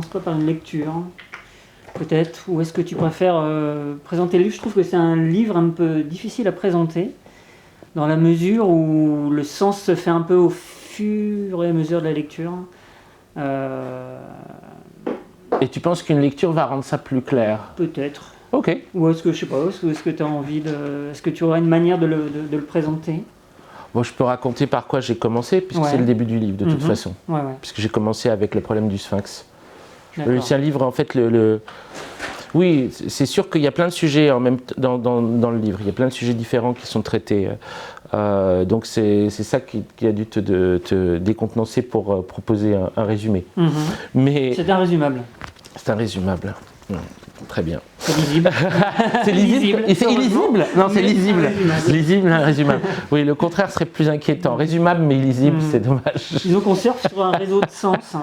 commence pas par une lecture, peut-être, ou est-ce que tu préfères présenter le livre? Je trouve que c'est un livre un peu difficile à présenter, dans la mesure où le sens se fait un peu au fur et à mesure de la lecture. Et tu penses qu'une lecture va rendre ça plus clair? Peut-être. Ok. Ou est-ce que, je sais pas, est-ce que tu as envie de... Est-ce que tu aurais une manière de le présenter? Bon, je peux raconter par quoi j'ai commencé, puisque c'est le début du livre, de toute façon. Ouais. Puisque j'ai commencé avec le problème du sphinx. D'accord. C'est un livre, en fait, Oui, c'est sûr qu'il y a plein de sujets en même dans le livre. Il y a plein de sujets différents qui sont traités. Donc c'est ça qui a dû te décontenancer pour proposer un résumé. Mais c'est un résumable. C'est un résumable. Très bien. C'est lisible. C'est lisible. Et c'est illisible. Non, c'est lisible. Lisible, résumable. Oui, le contraire serait plus inquiétant. Résumable mais illisible, c'est dommage. Disons qu'on surfe sur un réseau de sens.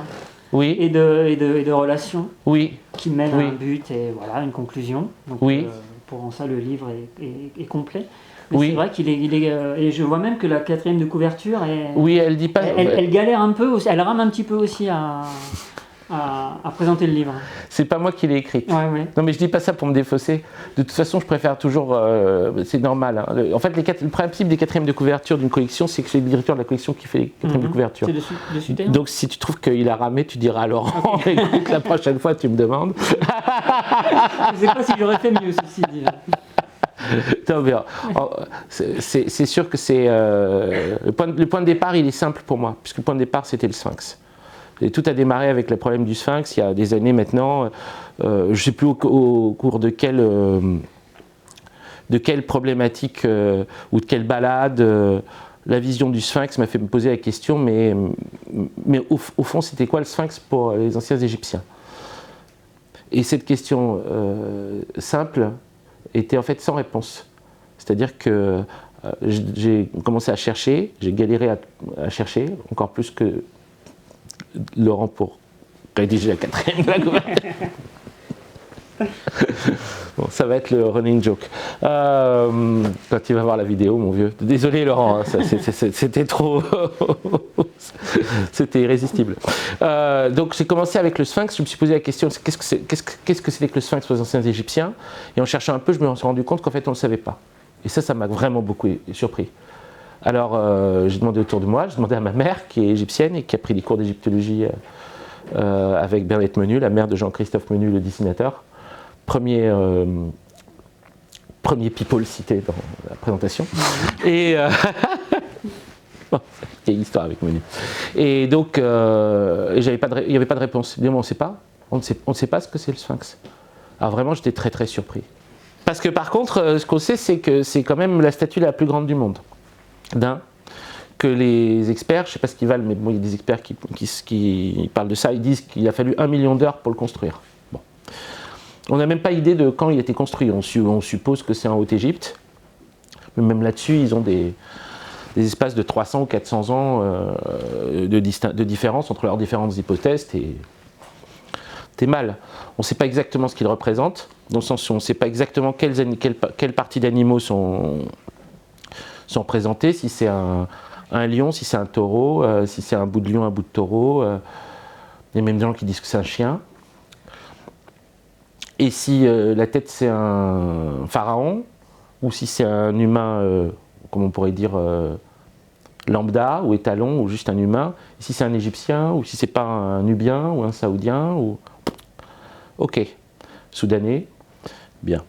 Oui. Et de relations. Oui. Qui mènent à un but et voilà, une conclusion. Donc, oui. Pour ça, le livre est complet. Mais oui. c'est vrai qu'il est, et je vois même que la 4e de couverture est. Oui, elle dit pas. Elle galère un peu, elle rame un petit peu aussi à présenter le livre. C'est pas moi qui l'ai écrite. Ouais. Non, mais je dis pas ça pour me défausser. De toute façon, je préfère toujours. C'est normal. Hein. En fait, le principe des 4e de couverture d'une collection, c'est que c'est le directeur de la collection qui fait les 4e de couverture. C'est dessus. Donc, si tu trouves qu'il a ramé, tu diras à Laurent. Okay. Écoute, la prochaine fois, tu me demandes. Je sais pas si j'aurais fait mieux, ceci dit. Non, mais, c'est sûr que c'est le point de départ, il est simple pour moi, puisque le point de départ, c'était le sphinx. Et tout a démarré avec le problème du sphinx il y a des années maintenant. Je ne sais plus au cours de quelle problématique ou de quelle balade la vision du sphinx m'a fait me poser la question, mais au fond, c'était quoi le sphinx pour les anciens Égyptiens? Et cette question simple était en fait sans réponse. C'est-à-dire que j'ai commencé à chercher, j'ai galéré à chercher, encore plus que Laurent pour rédiger la 4e de la couverture. Bon, ça va être le running joke. Quand tu vas voir la vidéo, mon vieux. Désolé Laurent, hein, c'était trop... C'était irrésistible. Donc j'ai commencé avec le sphinx, je me suis posé la question, qu'est-ce que c'était que le sphinx pour les anciens Égyptiens? Et en cherchant un peu, je me suis rendu compte qu'en fait on ne le savait pas. Et ça m'a vraiment beaucoup surpris. Alors j'ai demandé autour de moi, j'ai demandé à ma mère qui est égyptienne et qui a pris des cours d'égyptologie avec Bernadette Menu, la mère de Jean-Christophe Menu, le dessinateur. Premier people cité dans la présentation. Et bon, il y a une histoire avec Menu. Et donc, il n'y avait pas de réponse. On ne sait pas. On ne sait pas ce que c'est le sphinx. Alors vraiment, j'étais très très surpris. Parce que par contre, ce qu'on sait, c'est que c'est quand même la statue la plus grande du monde. Que les experts, je ne sais pas ce qu'ils valent, mais bon, il y a des experts qui parlent de ça, ils disent qu'il a fallu 1 million d'heures pour le construire. Bon. On n'a même pas idée de quand il a été construit. On suppose que c'est en Haute-Égypte. Mais même là-dessus, ils ont des espaces de 300 ou 400 ans de différence entre leurs différentes hypothèses. T'es mal. On ne sait pas exactement ce qu'il représente, dans le sens où on ne sait pas exactement quelles parties d'animaux sont représentées, si c'est un lion, si c'est un taureau, si c'est un bout de lion, un bout de taureau. Il y a même des gens qui disent que c'est un chien. Et si la tête c'est un pharaon, ou si c'est un humain, comme on pourrait dire, lambda, ou étalon, ou juste un humain, et si c'est un égyptien, ou si c'est pas un nubien, ou un saoudien, ou... Ok, soudanais, bien.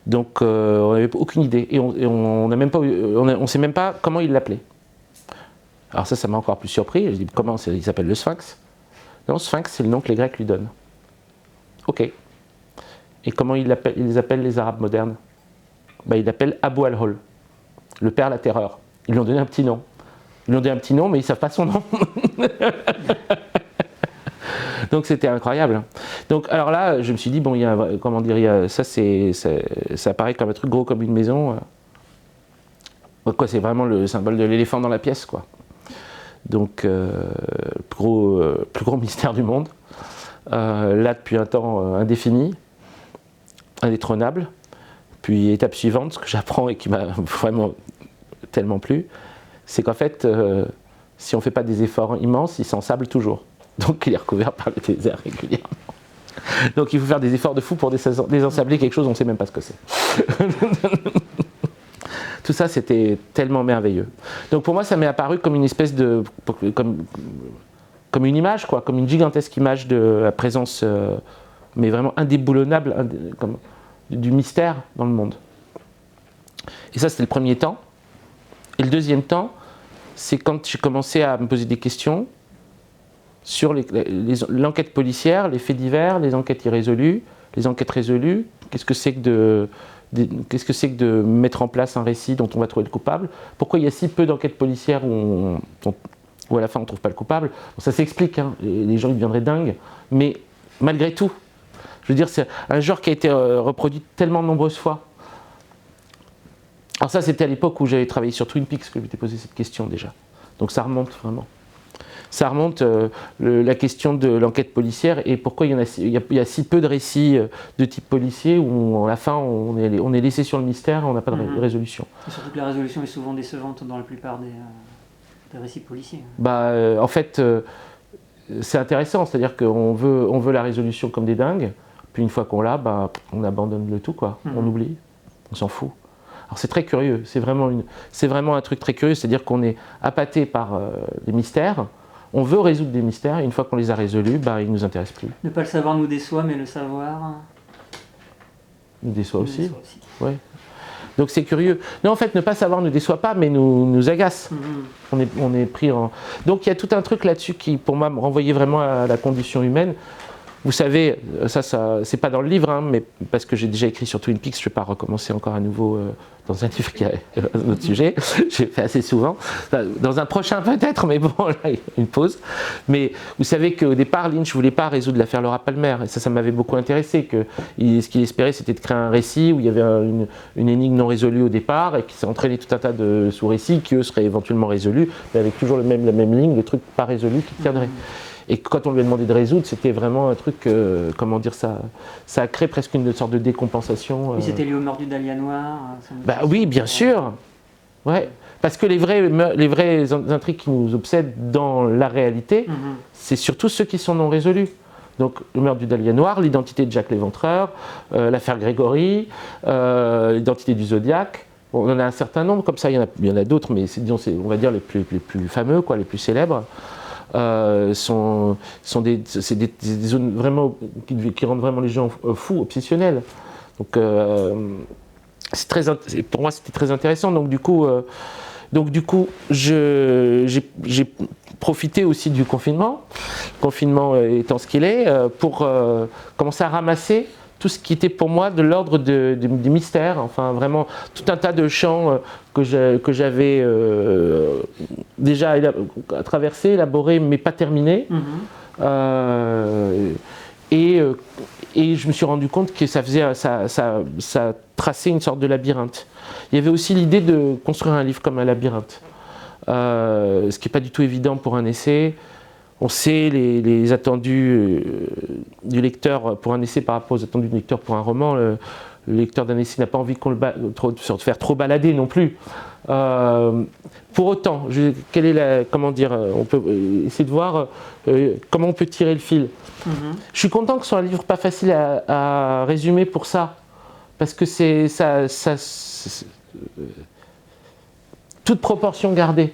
Donc on n'avait aucune idée, et on ne sait même pas comment il l'appelait. Alors ça m'a encore plus surpris, je dis comment il s'appelle le sphinx? Non, sphinx c'est le nom que les Grecs lui donnent. Ok. Et comment ils les appellent les Arabes modernes? Ils l'appellent Abu al-Hol, le père la terreur. Ils lui ont donné un petit nom. Ils lui ont donné un petit nom, mais ils ne savent pas son nom. Donc c'était incroyable. Donc alors là, je me suis dit, bon, ça paraît comme un truc gros comme une maison. C'est vraiment le symbole de l'éléphant dans la pièce, quoi. Donc, plus gros mystère du monde. Là, depuis un temps indéfini, indétrônable. Puis, étape suivante, ce que j'apprends et qui m'a vraiment tellement plu, c'est qu'en fait, si on ne fait pas des efforts immenses, il s'ensable toujours. Donc, il est recouvert par le désert régulièrement. Donc il faut faire des efforts de fou pour désensabler quelque chose, on ne sait même pas ce que c'est. Tout ça, c'était tellement merveilleux. Donc pour moi, ça m'est apparu comme une espèce de... comme une image, quoi, comme une gigantesque image de la présence, mais vraiment indéboulonnable, du mystère dans le monde. Et ça, c'était le premier temps. Et le deuxième temps, c'est quand j'ai commencé à me poser des questions sur l'enquête policière, les faits divers, les enquêtes irrésolues, les enquêtes résolues. Qu'est-ce que c'est que de mettre en place un récit dont on va trouver le coupable? Pourquoi il y a si peu d'enquêtes policières où à la fin on ne trouve pas le coupable? Bon, ça s'explique, hein. Les gens ils deviendraient dingues, mais malgré tout, je veux dire, c'est un genre qui a été reproduit tellement de nombreuses fois. Alors ça, c'était à l'époque où j'avais travaillé sur Twin Peaks que je m'étais posé cette question déjà. Donc ça remonte vraiment. Ça remonte la question de l'enquête policière et pourquoi il y a si peu de récits de type policier où à la fin on est laissé sur le mystère et on n'a pas de résolution. Et surtout que la résolution est souvent décevante dans la plupart des récits policiers. En fait, c'est intéressant, c'est-à-dire qu'on veut la résolution comme des dingues, puis une fois qu'on l'a, on abandonne le tout, quoi. On oublie, on s'en fout. Alors c'est très curieux, c'est vraiment un truc très curieux, c'est-à-dire qu'on est appâté par les mystères, on veut résoudre des mystères, et une fois qu'on les a résolus, ils ne nous intéressent plus. Ne pas le savoir nous déçoit, mais le savoir... Nous déçoit aussi. Ouais. Donc c'est curieux. Non, en fait, ne pas savoir ne déçoit pas, mais nous agace. On est pris en... Donc il y a tout un truc là-dessus qui, pour moi, me renvoyait vraiment à la condition humaine. Vous savez, ça c'est pas dans le livre, hein, mais parce que j'ai déjà écrit sur Twin Peaks, je ne vais pas recommencer encore à nouveau dans un livre qui a un autre sujet. J'ai fait assez souvent. Dans un prochain peut-être, mais bon, là, il y a une pause. Mais vous savez qu'au départ, Lynch ne voulait pas résoudre l'affaire Laura Palmer. Et ça m'avait beaucoup intéressé. Ce qu'il espérait, c'était de créer un récit où il y avait une énigme non résolue au départ et qui s'est entraîné tout un tas de sous-récits qui, eux, seraient éventuellement résolus, mais avec toujours la même ligne, le truc pas résolu qui tiendrait. Et quand on lui a demandé de résoudre, c'était vraiment un truc, comment dire, ça a créé presque une sorte de décompensation. Oui, c'était lié au meurtre du Dahlia Noir. Oui, bien sûr. Ouais. Parce que les vraies intrigues qui nous obsèdent dans la réalité, c'est surtout ceux qui sont non résolus. Donc le meurtre du Dahlia Noir, l'identité de Jack l'Éventreur, l'affaire Grégory, l'identité du Zodiac. Bon, on en a un certain nombre, comme ça, il y en a d'autres, mais c'est, on va dire les plus fameux, quoi, les plus célèbres. C'est des zones vraiment qui rendent vraiment les gens fous, obsessionnels. Donc pour moi c'était très intéressant. Donc du coup j'ai profité aussi du confinement, le confinement étant ce qu'il est, pour commencer à ramasser tout ce qui était pour moi de l'ordre du mystère, enfin vraiment tout un tas de champs que j'avais déjà traversés, élaborés, mais pas terminés. Et je me suis rendu compte que ça traçait une sorte de labyrinthe. Il y avait aussi l'idée de construire un livre comme un labyrinthe, ce qui n'est pas du tout évident pour un essai. On sait les attendus du lecteur pour un essai par rapport aux attendus du lecteur pour un roman. Le lecteur d'un essai n'a pas envie se faire trop balader non plus. Pour autant, on peut essayer de voir comment on peut tirer le fil. Je suis content que ce soit un livre pas facile à résumer pour ça, parce que c'est toute proportion gardée.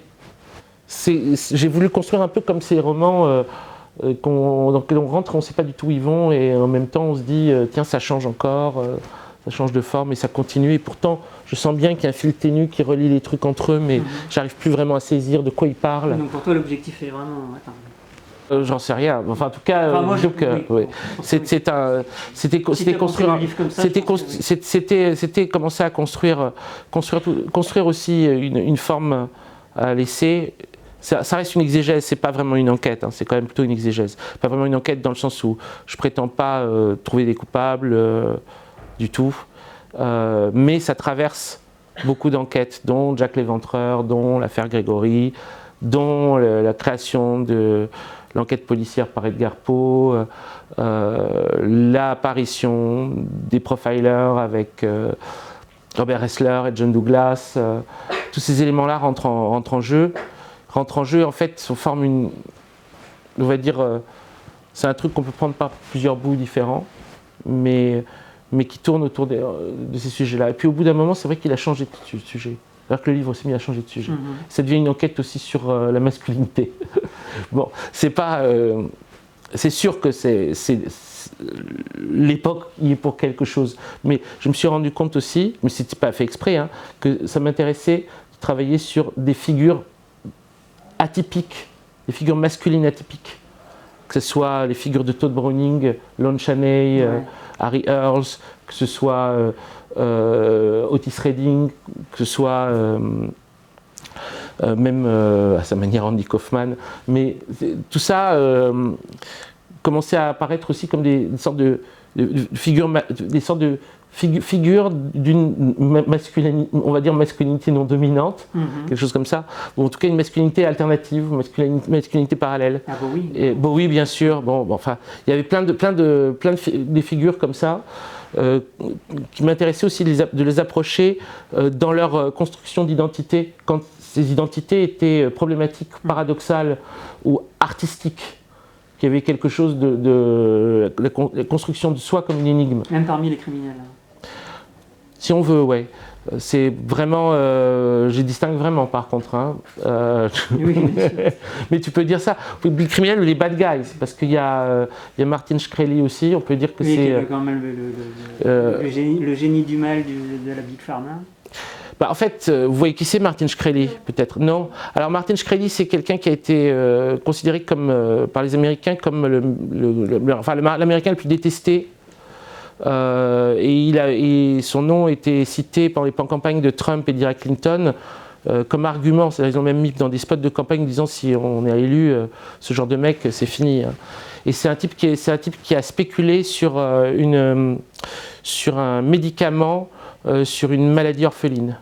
J'ai voulu construire un peu comme ces romans dans lesquels on rentre, on ne sait pas du tout où ils vont, et en même temps on se dit tiens, ça change encore, ça change de forme et ça continue, et pourtant je sens bien qu'il y a un fil ténu qui relie les trucs entre eux, mais j'arrive plus vraiment à saisir de quoi ils parlent. Donc pour toi l'objectif est vraiment... J'en sais rien, enfin en tout cas, c'était commencer à construire aussi une forme à laisser. Ça reste une exégèse, c'est pas vraiment une enquête, hein, c'est quand même plutôt une exégèse. Pas vraiment une enquête dans le sens où je prétends pas trouver des coupables du tout, mais ça traverse beaucoup d'enquêtes, dont Jack l'Éventreur, dont l'affaire Grégory, dont la création de l'enquête policière par Edgar Poe, l'apparition des profilers avec Robert Ressler et John Douglas. Tous ces éléments-là rentrent en jeu. En fait, on forme on va dire, C'est un truc qu'on peut prendre par plusieurs bouts différents, mais qui tourne autour de ces sujets-là. Et puis au bout d'un moment, c'est vrai qu'il a changé de sujet. Alors que le livre aussi, il a changé de sujet. Ça devient une enquête aussi sur la masculinité. Bon, c'est pas... c'est sûr que l'époque y est pour quelque chose. Mais je me suis rendu compte aussi, mais c'était pas fait exprès, hein, que ça m'intéressait de travailler sur des figures atypiques, des figures masculines atypiques. Que ce soit les figures de Todd Browning, Lon Chaney, Harry Earls, que ce soit Otis Redding, que ce soit même à sa manière Andy Kaufman. Mais tout ça commençait à apparaître aussi comme des sortes de figures, figures d'une masculinité, on va dire masculinité non dominante, quelque chose comme ça, ou en tout cas une masculinité alternative, masculinité parallèle. Ah Bowie. Et Bowie, bien sûr. Bon, enfin, il y avait plein de figures comme ça qui m'intéressaient aussi de les approcher dans leur construction d'identité, quand ces identités étaient problématiques, paradoxales ou artistiques. Qu'il y avait quelque chose de la construction de soi comme une énigme. Même parmi les criminels. Si on veut, ouais. C'est vraiment, je distingue vraiment par contre. Hein. Oui, mais tu peux dire ça. Les criminels ou les bad guys, parce qu'il y a Martin Shkreli aussi. On peut dire que c'est quand même le génie du mal de la Big Pharma. Bah, en fait, vous voyez qui c'est Martin Shkreli, peut-être? Non. Alors Martin Shkreli, c'est quelqu'un qui a été considéré comme, par les Américains comme l'Américain le plus détesté. Et son nom était cité pendant les campagnes de Trump et d'Hillary Clinton comme argument. C'est-à-dire, ils ont même mis dans des spots de campagne disant si on est élu, ce genre de mec, c'est fini. Hein. Et c'est un type qui a spéculé sur un médicament, sur une maladie orpheline.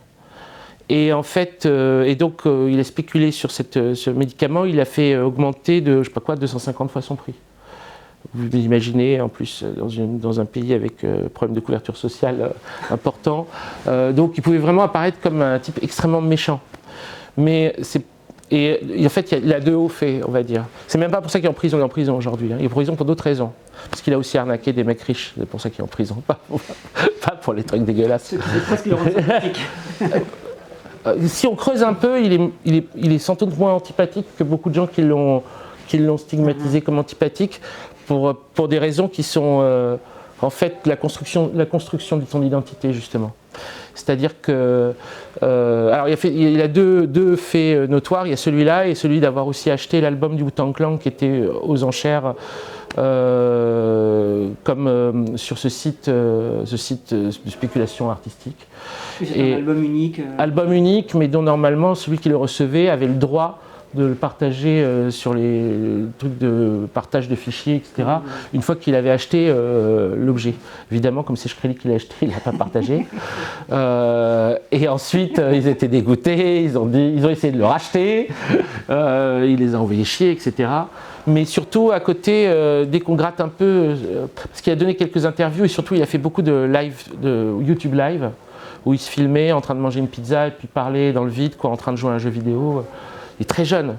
Et en fait, il a spéculé sur ce médicament, il a fait augmenter de, je sais pas quoi, 250 fois son prix. Vous imaginez, en plus, dans un pays avec problème de couverture sociale important. Donc il pouvait vraiment apparaître comme un type extrêmement méchant. Mais en fait, il a deux hauts faits, on va dire. C'est même pas pour ça qu'il est en prison aujourd'hui. Hein. Il est en prison pour d'autres raisons. Parce qu'il a aussi arnaqué des mecs riches. C'est pour ça qu'il est en prison. Pas pour les trucs dégueulasses. C'est presque le rôle sympathique. Si on creuse un peu, il est sans doute moins antipathique que beaucoup de gens qui l'ont stigmatisé comme antipathique pour des raisons qui sont en fait la construction de son identité justement. C'est-à-dire que alors il a deux faits notoires. Il y a celui-là et celui d'avoir aussi acheté l'album du Wu-Tang Clan qui était aux enchères comme sur ce site de spéculation artistique. C'est un album unique. Album unique, mais dont normalement celui qui le recevait avait le droit de le partager sur les trucs de partage de fichiers, etc. Une fois qu'il avait acheté l'objet. Évidemment, comme c'est Shkreli qui l'a acheté, il ne l'a pas partagé. Et ensuite, ils étaient dégoûtés, ils ont essayé de le racheter, il les a envoyés chier, etc. Mais surtout, à côté, dès qu'on gratte un peu, parce qu'il a donné quelques interviews, et surtout, il a fait beaucoup de YouTube live, où il se filmait en train de manger une pizza et puis parler dans le vide, en train de jouer à un jeu vidéo. Il est très jeune.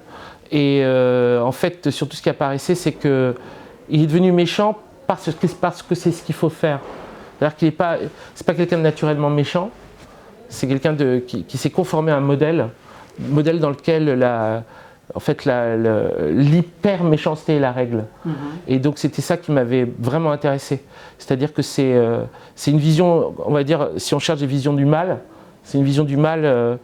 Et en fait, surtout ce qui apparaissait, c'est qu'il est devenu méchant parce que c'est ce qu'il faut faire. C'est-à-dire qu'il c'est pas quelqu'un de naturellement méchant, c'est quelqu'un qui s'est conformé à un modèle dans lequel l'hyper-méchanceté est la règle. Et donc c'était ça qui m'avait vraiment intéressé. C'est-à-dire que c'est une vision, on va dire, si on cherche des visions du mal, c'est une vision du mal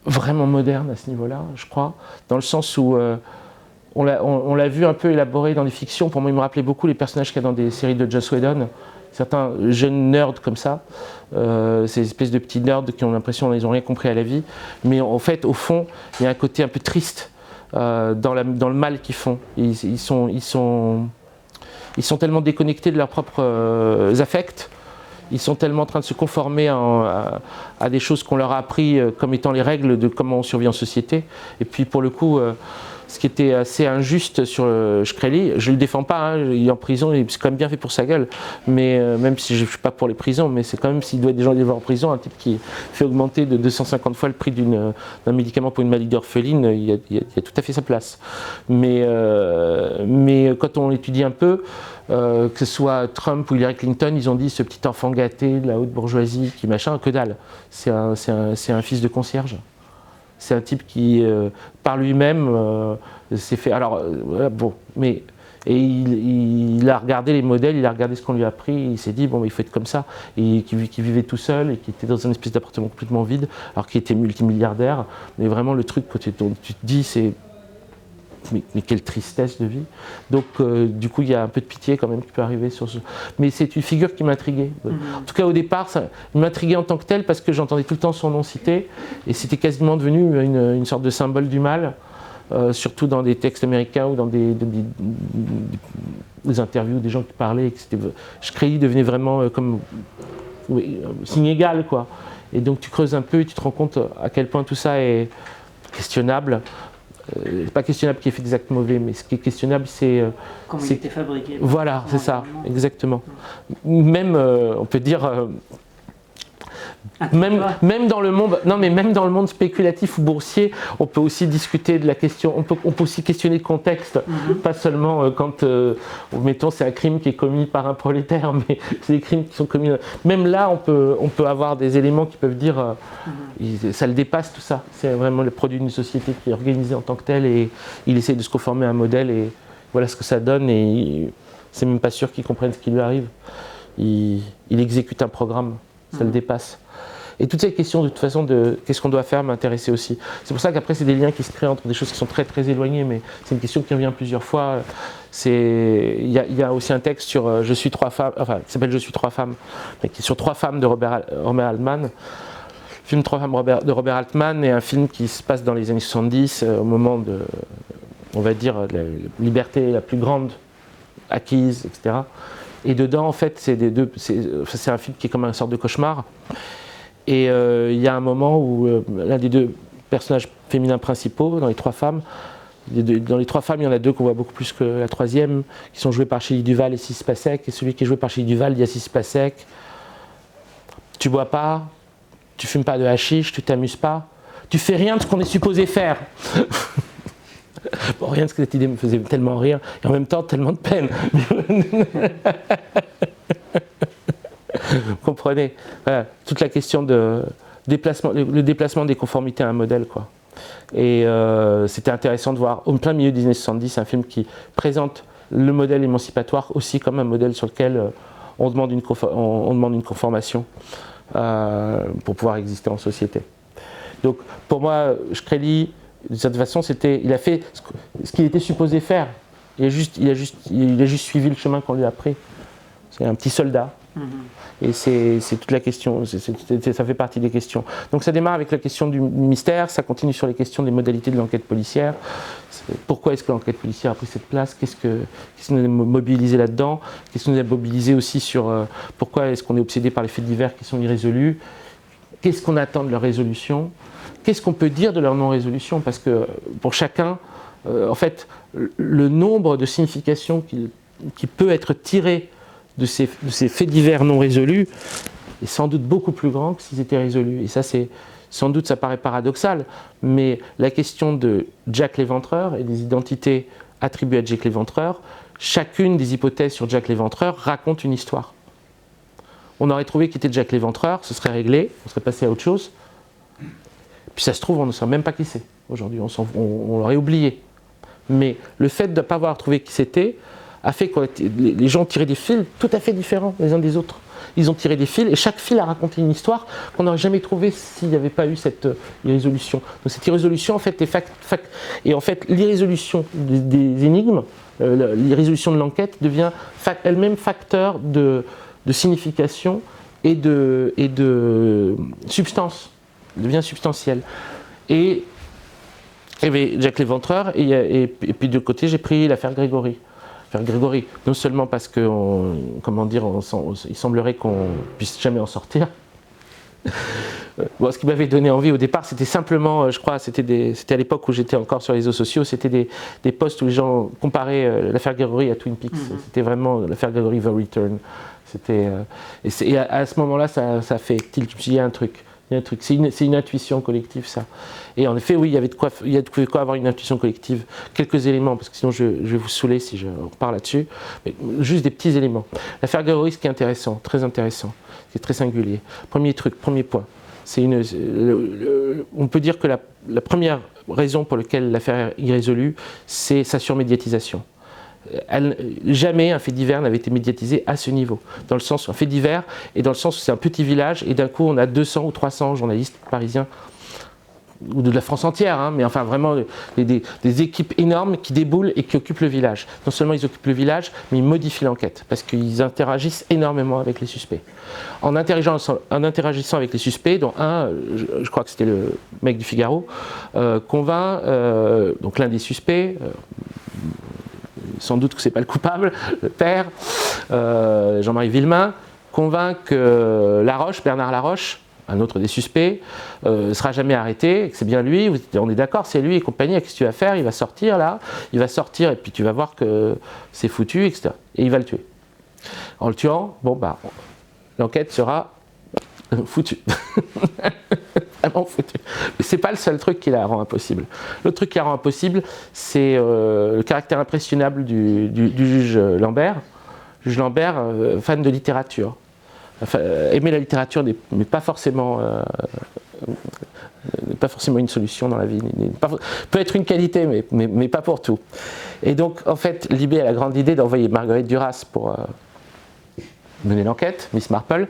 vraiment moderne à ce niveau-là, je crois, dans le sens où on l'a vu un peu élaboré dans les fictions. Pour moi, il me rappelait beaucoup les personnages qu'il y a dans des séries de Joss Whedon, certains jeunes nerds comme ça, ces espèces de petits nerds qui ont l'impression qu'ils n'ont rien compris à la vie, mais en fait, au fond, il y a un côté un peu triste dans le mal qu'ils font. Ils sont tellement déconnectés de leurs propres affects. Ils sont tellement en train de se conformer à des choses qu'on leur a appris comme étant les règles de comment on survit en société. Et puis pour le coup, ce qui était assez injuste sur Shkreli. Je ne le défends pas, hein, il est en prison, c'est quand même bien fait pour sa gueule, mais même si je ne suis pas pour les prisons, mais c'est quand même, s'il doit être des gens qui vont en prison, un type qui fait augmenter de 250 fois le prix d'un médicament pour une maladie d'orpheline, il y a tout à fait sa place. Mais quand on étudie un peu, que ce soit Trump ou Hillary Clinton, ils ont dit ce petit enfant gâté de la haute bourgeoisie qui machin, que dalle. C'est un fils de concierge. C'est un type qui, par lui-même, s'est fait. Alors, bon, mais. Et il a regardé les modèles, il a regardé ce qu'on lui a appris, il s'est dit, bon, il faut être comme ça. Et qui vivait tout seul et qui était dans une espèce d'appartement complètement vide, alors qu'il était multimilliardaire. Mais vraiment, le truc que tu te dis, c'est. Mais quelle tristesse de vie. Donc, du coup, il y a un peu de pitié quand même qui peut arriver sur ce. Mais c'est une figure qui m'intriguait. En tout cas, au départ, il m'intriguait en tant que tel parce que j'entendais tout le temps son nom cité et c'était quasiment devenu une sorte de symbole du mal, surtout dans des textes américains ou dans des interviews des gens qui parlaient. Et que Shkreli devenait vraiment comme signe égal, quoi. Et donc, tu creuses un peu et tu te rends compte à quel point tout ça est questionnable. Pas questionnable qu'il ait fait des actes mauvais, mais ce qui est questionnable, c'est... Comment il était fabriqué. Voilà, c'est ça, exactement. Même, on peut dire... Même dans le monde, non mais même dans le monde spéculatif ou boursier, on peut aussi discuter de la question, on peut aussi questionner le contexte, pas seulement quand, mettons, c'est un crime qui est commis par un prolétaire, mais c'est des crimes qui sont commis. Même là, on peut avoir des éléments qui peuvent dire, ça le dépasse tout ça. C'est vraiment le produit d'une société qui est organisée en tant que telle et il essaie de se conformer à un modèle et voilà ce que ça donne et c'est même pas sûr qu'il comprenne ce qui lui arrive. Il exécute un programme, ça le dépasse. Et toutes ces questions, de toute façon, de qu'est-ce qu'on doit faire, m'intéressaient aussi. C'est pour ça qu'après, c'est des liens qui se créent entre des choses qui sont très, très éloignées, mais c'est une question qui revient plusieurs fois. Il y a aussi un texte sur Je suis trois femmes, enfin, qui s'appelle Je suis trois femmes, mais qui est sur trois femmes de Robert Altman. Le film Trois femmes de Robert Altman est un film qui se passe dans les années 70, au moment de, on va dire, de la liberté la plus grande acquise, etc. Et dedans, en fait, c'est un film qui est comme une sorte de cauchemar. Et il y a un moment où l'un des deux personnages féminins principaux, dans les trois femmes, il y en a deux qu'on voit beaucoup plus que la troisième, qui sont joués par Shelley Duvall et Sissy Spacek. Et celui qui est joué par Shelley Duvall dit à Sissy Spacek, tu bois pas, tu fumes pas de hashish, tu t'amuses pas, tu fais rien de ce qu'on est supposé faire. Bon, rien de ce que cette idée me faisait tellement rire, et en même temps tellement de peine. Vous comprenez, voilà, toute la question de le déplacement des conformités à un modèle, quoi. Et c'était intéressant de voir, au plein milieu des années 70, un film qui présente le modèle émancipatoire aussi comme un modèle sur lequel on demande une conformation pour pouvoir exister en société. Donc pour moi, Shkreli, de cette façon, il a fait ce qu'il était supposé faire. Il a juste suivi le chemin qu'on lui a pris. C'est un petit soldat. Et c'est toute la question, ça fait partie des questions. Donc ça démarre avec la question du mystère, ça continue sur les questions des modalités de l'enquête policière. Pourquoi est-ce que l'enquête policière a pris cette place? Qu'est-ce qui nous a mobilisé là-dedans? Qu'est-ce qui nous a mobilisé aussi sur pourquoi est-ce qu'on est obsédé par les faits divers qui sont irrésolus? Qu'est-ce qu'on attend de leur résolution? Qu'est-ce qu'on peut dire de leur non-résolution? Parce que pour chacun, en fait, le nombre de significations qui peut être tiré de ces faits divers non résolus est sans doute beaucoup plus grand que s'ils étaient résolus. Et ça, sans doute, ça paraît paradoxal, mais la question de Jack l'Éventreur et des identités attribuées à Jack l'Éventreur, chacune des hypothèses sur Jack l'Éventreur raconte une histoire. On aurait trouvé qui était Jack l'Éventreur, ce serait réglé, on serait passé à autre chose. Puis ça se trouve, on ne sait même pas qui c'est. Aujourd'hui, on l'aurait oublié. Mais le fait de ne pas avoir trouvé qui c'était a fait que les gens ont tiré des fils tout à fait différents les uns des autres. Ils ont tiré des fils et chaque fil a raconté une histoire qu'on n'aurait jamais trouvée s'il n'y avait pas eu cette irrésolution. Donc cette irrésolution en fait est et en fait l'irrésolution des énigmes, l'irrésolution de l'enquête devient elle-même facteur de signification et de substance, devient substantielle. Et il y avait Jack l'Éventreur et puis de côté j'ai pris l'affaire Grégory. Non seulement parce que, il semblerait qu'on puisse jamais en sortir, Bon, ce qui m'avait donné envie au départ, c'était simplement, je crois, c'était à l'époque où j'étais encore sur les réseaux sociaux, c'était des posts où les gens comparaient l'affaire Gregory à Twin Peaks. C'était vraiment l'affaire Gregory The Return. Et à ce moment-là, ça fait tilt. Je me suis dit, il y a un truc. C'est une intuition collective, ça. Et en effet, oui, il y a de quoi avoir une intuition collective. Quelques éléments, parce que sinon je vais vous saouler si je repars là-dessus. Mais juste des petits éléments. L'affaire Gregory, ce qui est intéressant, très intéressant, ce qui est très singulier. Premier point. On peut dire que la première raison pour laquelle l'affaire est irrésolue, c'est sa surmédiatisation. Jamais un fait divers n'avait été médiatisé à ce niveau. Dans le sens où un fait divers, et dans le sens où c'est un petit village, et d'un coup on a 200 ou 300 journalistes parisiens, ou de la France entière, hein, mais enfin vraiment des équipes énormes qui déboulent et qui occupent le village. Non seulement ils occupent le village, mais ils modifient l'enquête, parce qu'ils interagissent énormément avec les suspects. En interagissant avec les suspects, dont un, je crois que c'était le mec du Figaro, convainc donc l'un des suspects, sans doute que ce n'est pas le coupable, le père, Jean-Marie Villemain, convainc que Bernard Laroche, un autre des suspects, ne sera jamais arrêté, que c'est bien lui, on est d'accord, c'est lui et compagnie, qu'est-ce que tu vas faire? Il va sortir là, et puis tu vas voir que c'est foutu, etc. Et il va le tuer. En le tuant, l'enquête sera foutue. Vraiment foutue. Mais c'est pas le seul truc qui la rend impossible. L'autre truc qui la rend impossible, c'est le caractère impressionnable du juge Lambert. Juge Lambert, fan de littérature. Enfin, aimer la littérature n'est pas forcément une solution dans la vie. Peut être une qualité, mais pas pour tout. Et donc, en fait, Libé a la grande idée d'envoyer Marguerite Duras pour mener l'enquête, Miss Marple.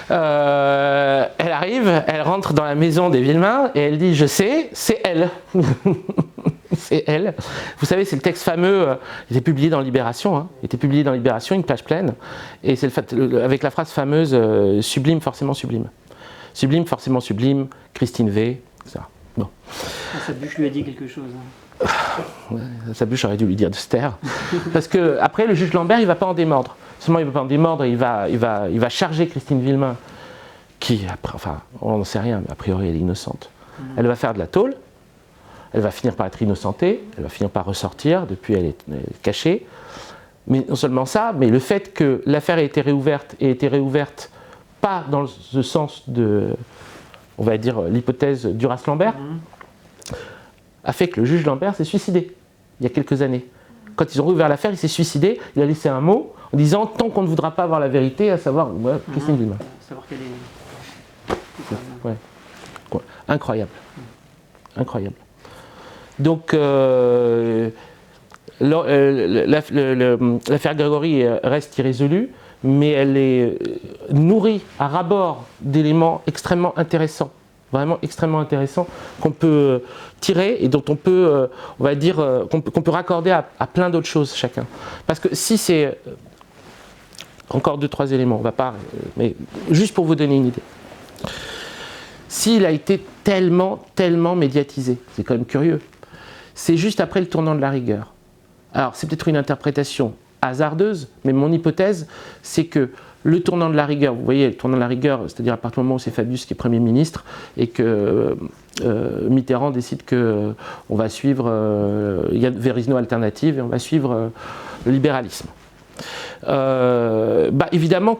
Elle arrive, elle rentre dans la maison des Villemain et elle dit « Je sais, c'est elle ». C'est elle. Vous savez, c'est le texte fameux, il était publié dans Libération, une page pleine, et c'est avec la phrase fameuse « Sublime, forcément sublime ». Sublime, forcément sublime, Christine V, etc. Bon. Sa bûche lui a dit quelque chose. Sa bûche aurait dû lui dire de se taire. Parce que après, le juge Lambert, il ne va pas en démordre. Seulement, il ne va pas en démordre, il va charger Christine Villemain, qui, enfin, on n'en sait rien, mais a priori, elle est innocente. Elle va faire de la tôle. Elle va finir par être innocentée, elle va finir par ressortir, depuis elle est cachée. Mais non seulement ça, mais le fait que l'affaire ait été réouverte pas dans le sens de, on va dire, l'hypothèse Duras-Lambert, a fait que le juge Lambert s'est suicidé, il y a quelques années. Quand ils ont rouvert l'affaire, il s'est suicidé, il a laissé un mot en disant « tant qu'on ne voudra pas avoir la vérité, à savoir Christine Villemain ». Savoir qu'elle est... Ouais. Incroyable. Incroyable. Donc, l'affaire Gregory reste irrésolue, mais elle est nourrie à ras-bord d'éléments extrêmement intéressants, vraiment extrêmement intéressants, qu'on peut tirer et dont on peut, on va dire, qu'on peut raccorder à plein d'autres choses chacun. Parce que si c'est... Encore 2-3 éléments, on va pas... Mais juste pour vous donner une idée. S'il a été tellement médiatisé, c'est quand même curieux, c'est juste après le tournant de la rigueur. Alors, c'est peut-être une interprétation hasardeuse, mais mon hypothèse, c'est que le tournant de la rigueur, vous voyez, le tournant de la rigueur, c'est-à-dire à partir du moment où c'est Fabius qui est Premier ministre et que Mitterrand décide qu'on va suivre, il y a there is no alternative et on va suivre le libéralisme. Évidemment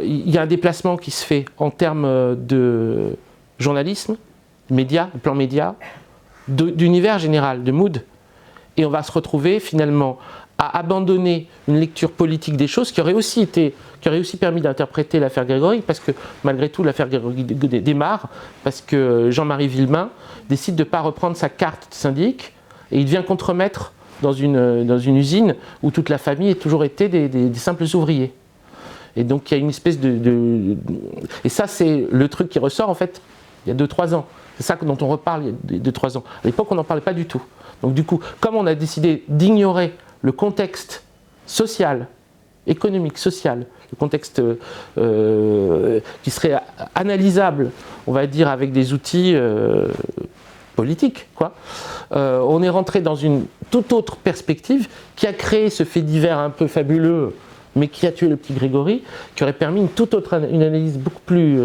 il y a un déplacement qui se fait en termes de journalisme, médias, plan média, d'univers général, de mood, et on va se retrouver finalement à abandonner une lecture politique des choses qui aurait aussi permis d'interpréter l'affaire Gregory, parce que malgré tout l'affaire Gregory démarre, parce que Jean-Marie Villemain décide de ne pas reprendre sa carte de syndic, et il devient contremaître dans une usine où toute la famille a toujours été des simples ouvriers. Et donc il y a une espèce et ça c'est le truc qui ressort en fait il y a 2-3 ans. C'est ça dont on reparle il y a 2-3 ans. À l'époque on n'en parlait pas du tout. Donc du coup, comme on a décidé d'ignorer le contexte social, économique, social, le contexte qui serait analysable, on va dire, avec des outils politiques, quoi. On est rentré dans une toute autre perspective qui a créé ce fait divers un peu fabuleux, mais qui a tué le petit Grégory, qui aurait permis une analyse beaucoup plus...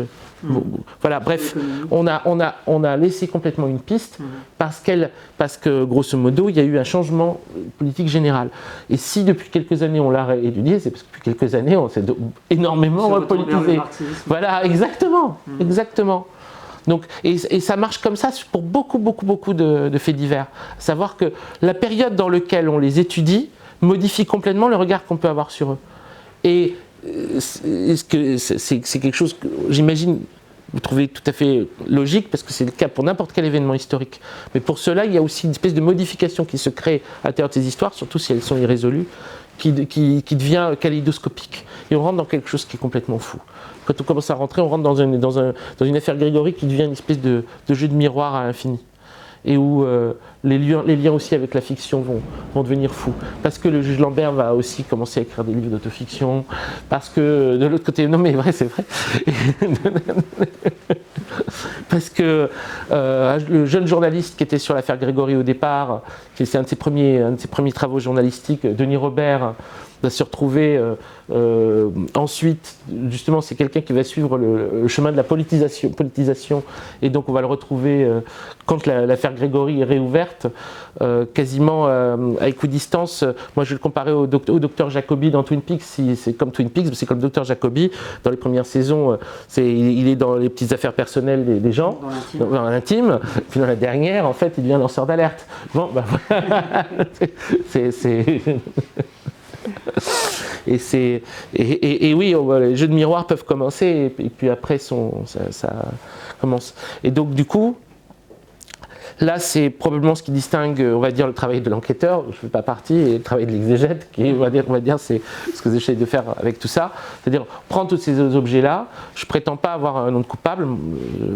Voilà, bref, on a laissé complètement une piste parce que, grosso modo, il y a eu un changement politique général. Et si depuis quelques années on l'a étudié, c'est parce que depuis quelques années on s'est énormément repolitisé. Voilà, exactement, exactement. Donc, et ça marche comme ça pour beaucoup de faits divers. Savoir que la période dans laquelle on les étudie modifie complètement le regard qu'on peut avoir sur eux. Et c'est quelque chose que j'imagine vous trouvez tout à fait logique parce que c'est le cas pour n'importe quel événement historique. Mais pour cela, il y a aussi une espèce de modification qui se crée à l'intérieur de ces histoires, surtout si elles sont irrésolues, qui devient kaléidoscopique. Et on rentre dans quelque chose qui est complètement fou. Quand on commence à rentrer, on rentre dans une affaire Grégory qui devient une espèce de jeu de miroir à l'infini. Et où les liens aussi avec la fiction vont devenir fous. Parce que le juge Lambert va aussi commencer à écrire des livres d'autofiction, parce que, de l'autre côté, non mais vrai, c'est vrai, parce que le jeune journaliste qui était sur l'affaire Grégory au départ, c'est un de ses premiers travaux journalistiques, Denis Robert, va se retrouver ensuite, justement c'est quelqu'un qui va suivre le chemin de la politisation, et donc on va le retrouver quand l'affaire Grégory est réouverte, quasiment à équidistance. Moi je vais le comparer au docteur Jacobi dans Twin Peaks. C'est comme Twin Peaks, c'est comme le docteur Jacobi dans les premières saisons, il est dans les petites affaires personnelles des gens, dans l'intime, puis dans la dernière en fait il devient lanceur d'alerte. Bon bah voilà. Et oui, les jeux de miroir peuvent commencer et puis après ça commence. Et donc du coup, là c'est probablement ce qui distingue, on va dire, le travail de l'enquêteur, je ne fais pas partie, et le travail de l'exégète, qui est, on va dire c'est ce que j'essaie de faire avec tout ça, c'est-à-dire prendre tous ces objets-là. Je prétends pas avoir un nom de coupable,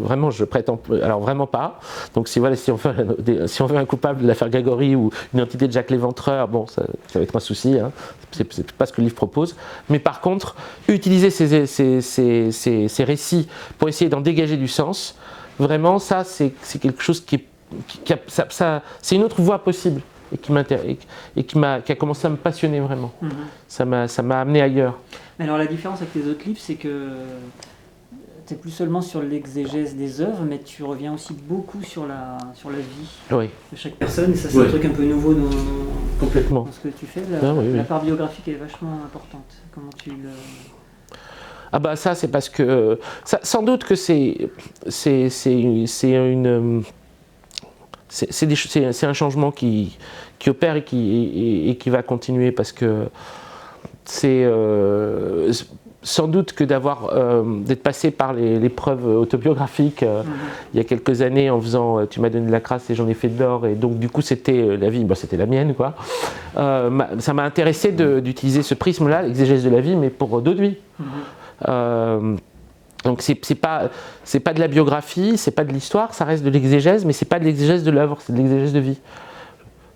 vraiment je prétends, alors vraiment pas. Donc si on veut un coupable de l'affaire Grégory ou une entité de Jacques Léventreur, bon ça va être un souci, hein. C'est pas ce que le livre propose. Mais par contre, utiliser ces récits pour essayer d'en dégager du sens, vraiment ça c'est quelque chose c'est une autre voie possible et qui a commencé à me passionner vraiment. Ça m'a amené ailleurs. Mais alors la différence avec les autres livres, c'est que tu n'es plus seulement sur l'exégèse des œuvres, mais tu reviens aussi beaucoup sur la vie de chaque personne. Et ça, c'est un truc un peu nouveau complètement dans ce que tu fais. La part biographique est vachement importante. Comment tu le... Ah bah ça, c'est parce que... sans doute que c'est un changement qui opère et qui va continuer parce que c'est sans doute que d'être passé par l'épreuve autobiographique il y a quelques années en faisant Tu m'as donné de la crasse et j'en ai fait de l'or, et donc du coup c'était la vie, c'était la mienne quoi. Ça m'a intéressé d'utiliser ce prisme-là, l'exégèse de la vie, mais pour d'autres vies. Donc c'est pas de la biographie, c'est pas de l'histoire, ça reste de l'exégèse, mais c'est pas de l'exégèse de l'œuvre, c'est de l'exégèse de vie.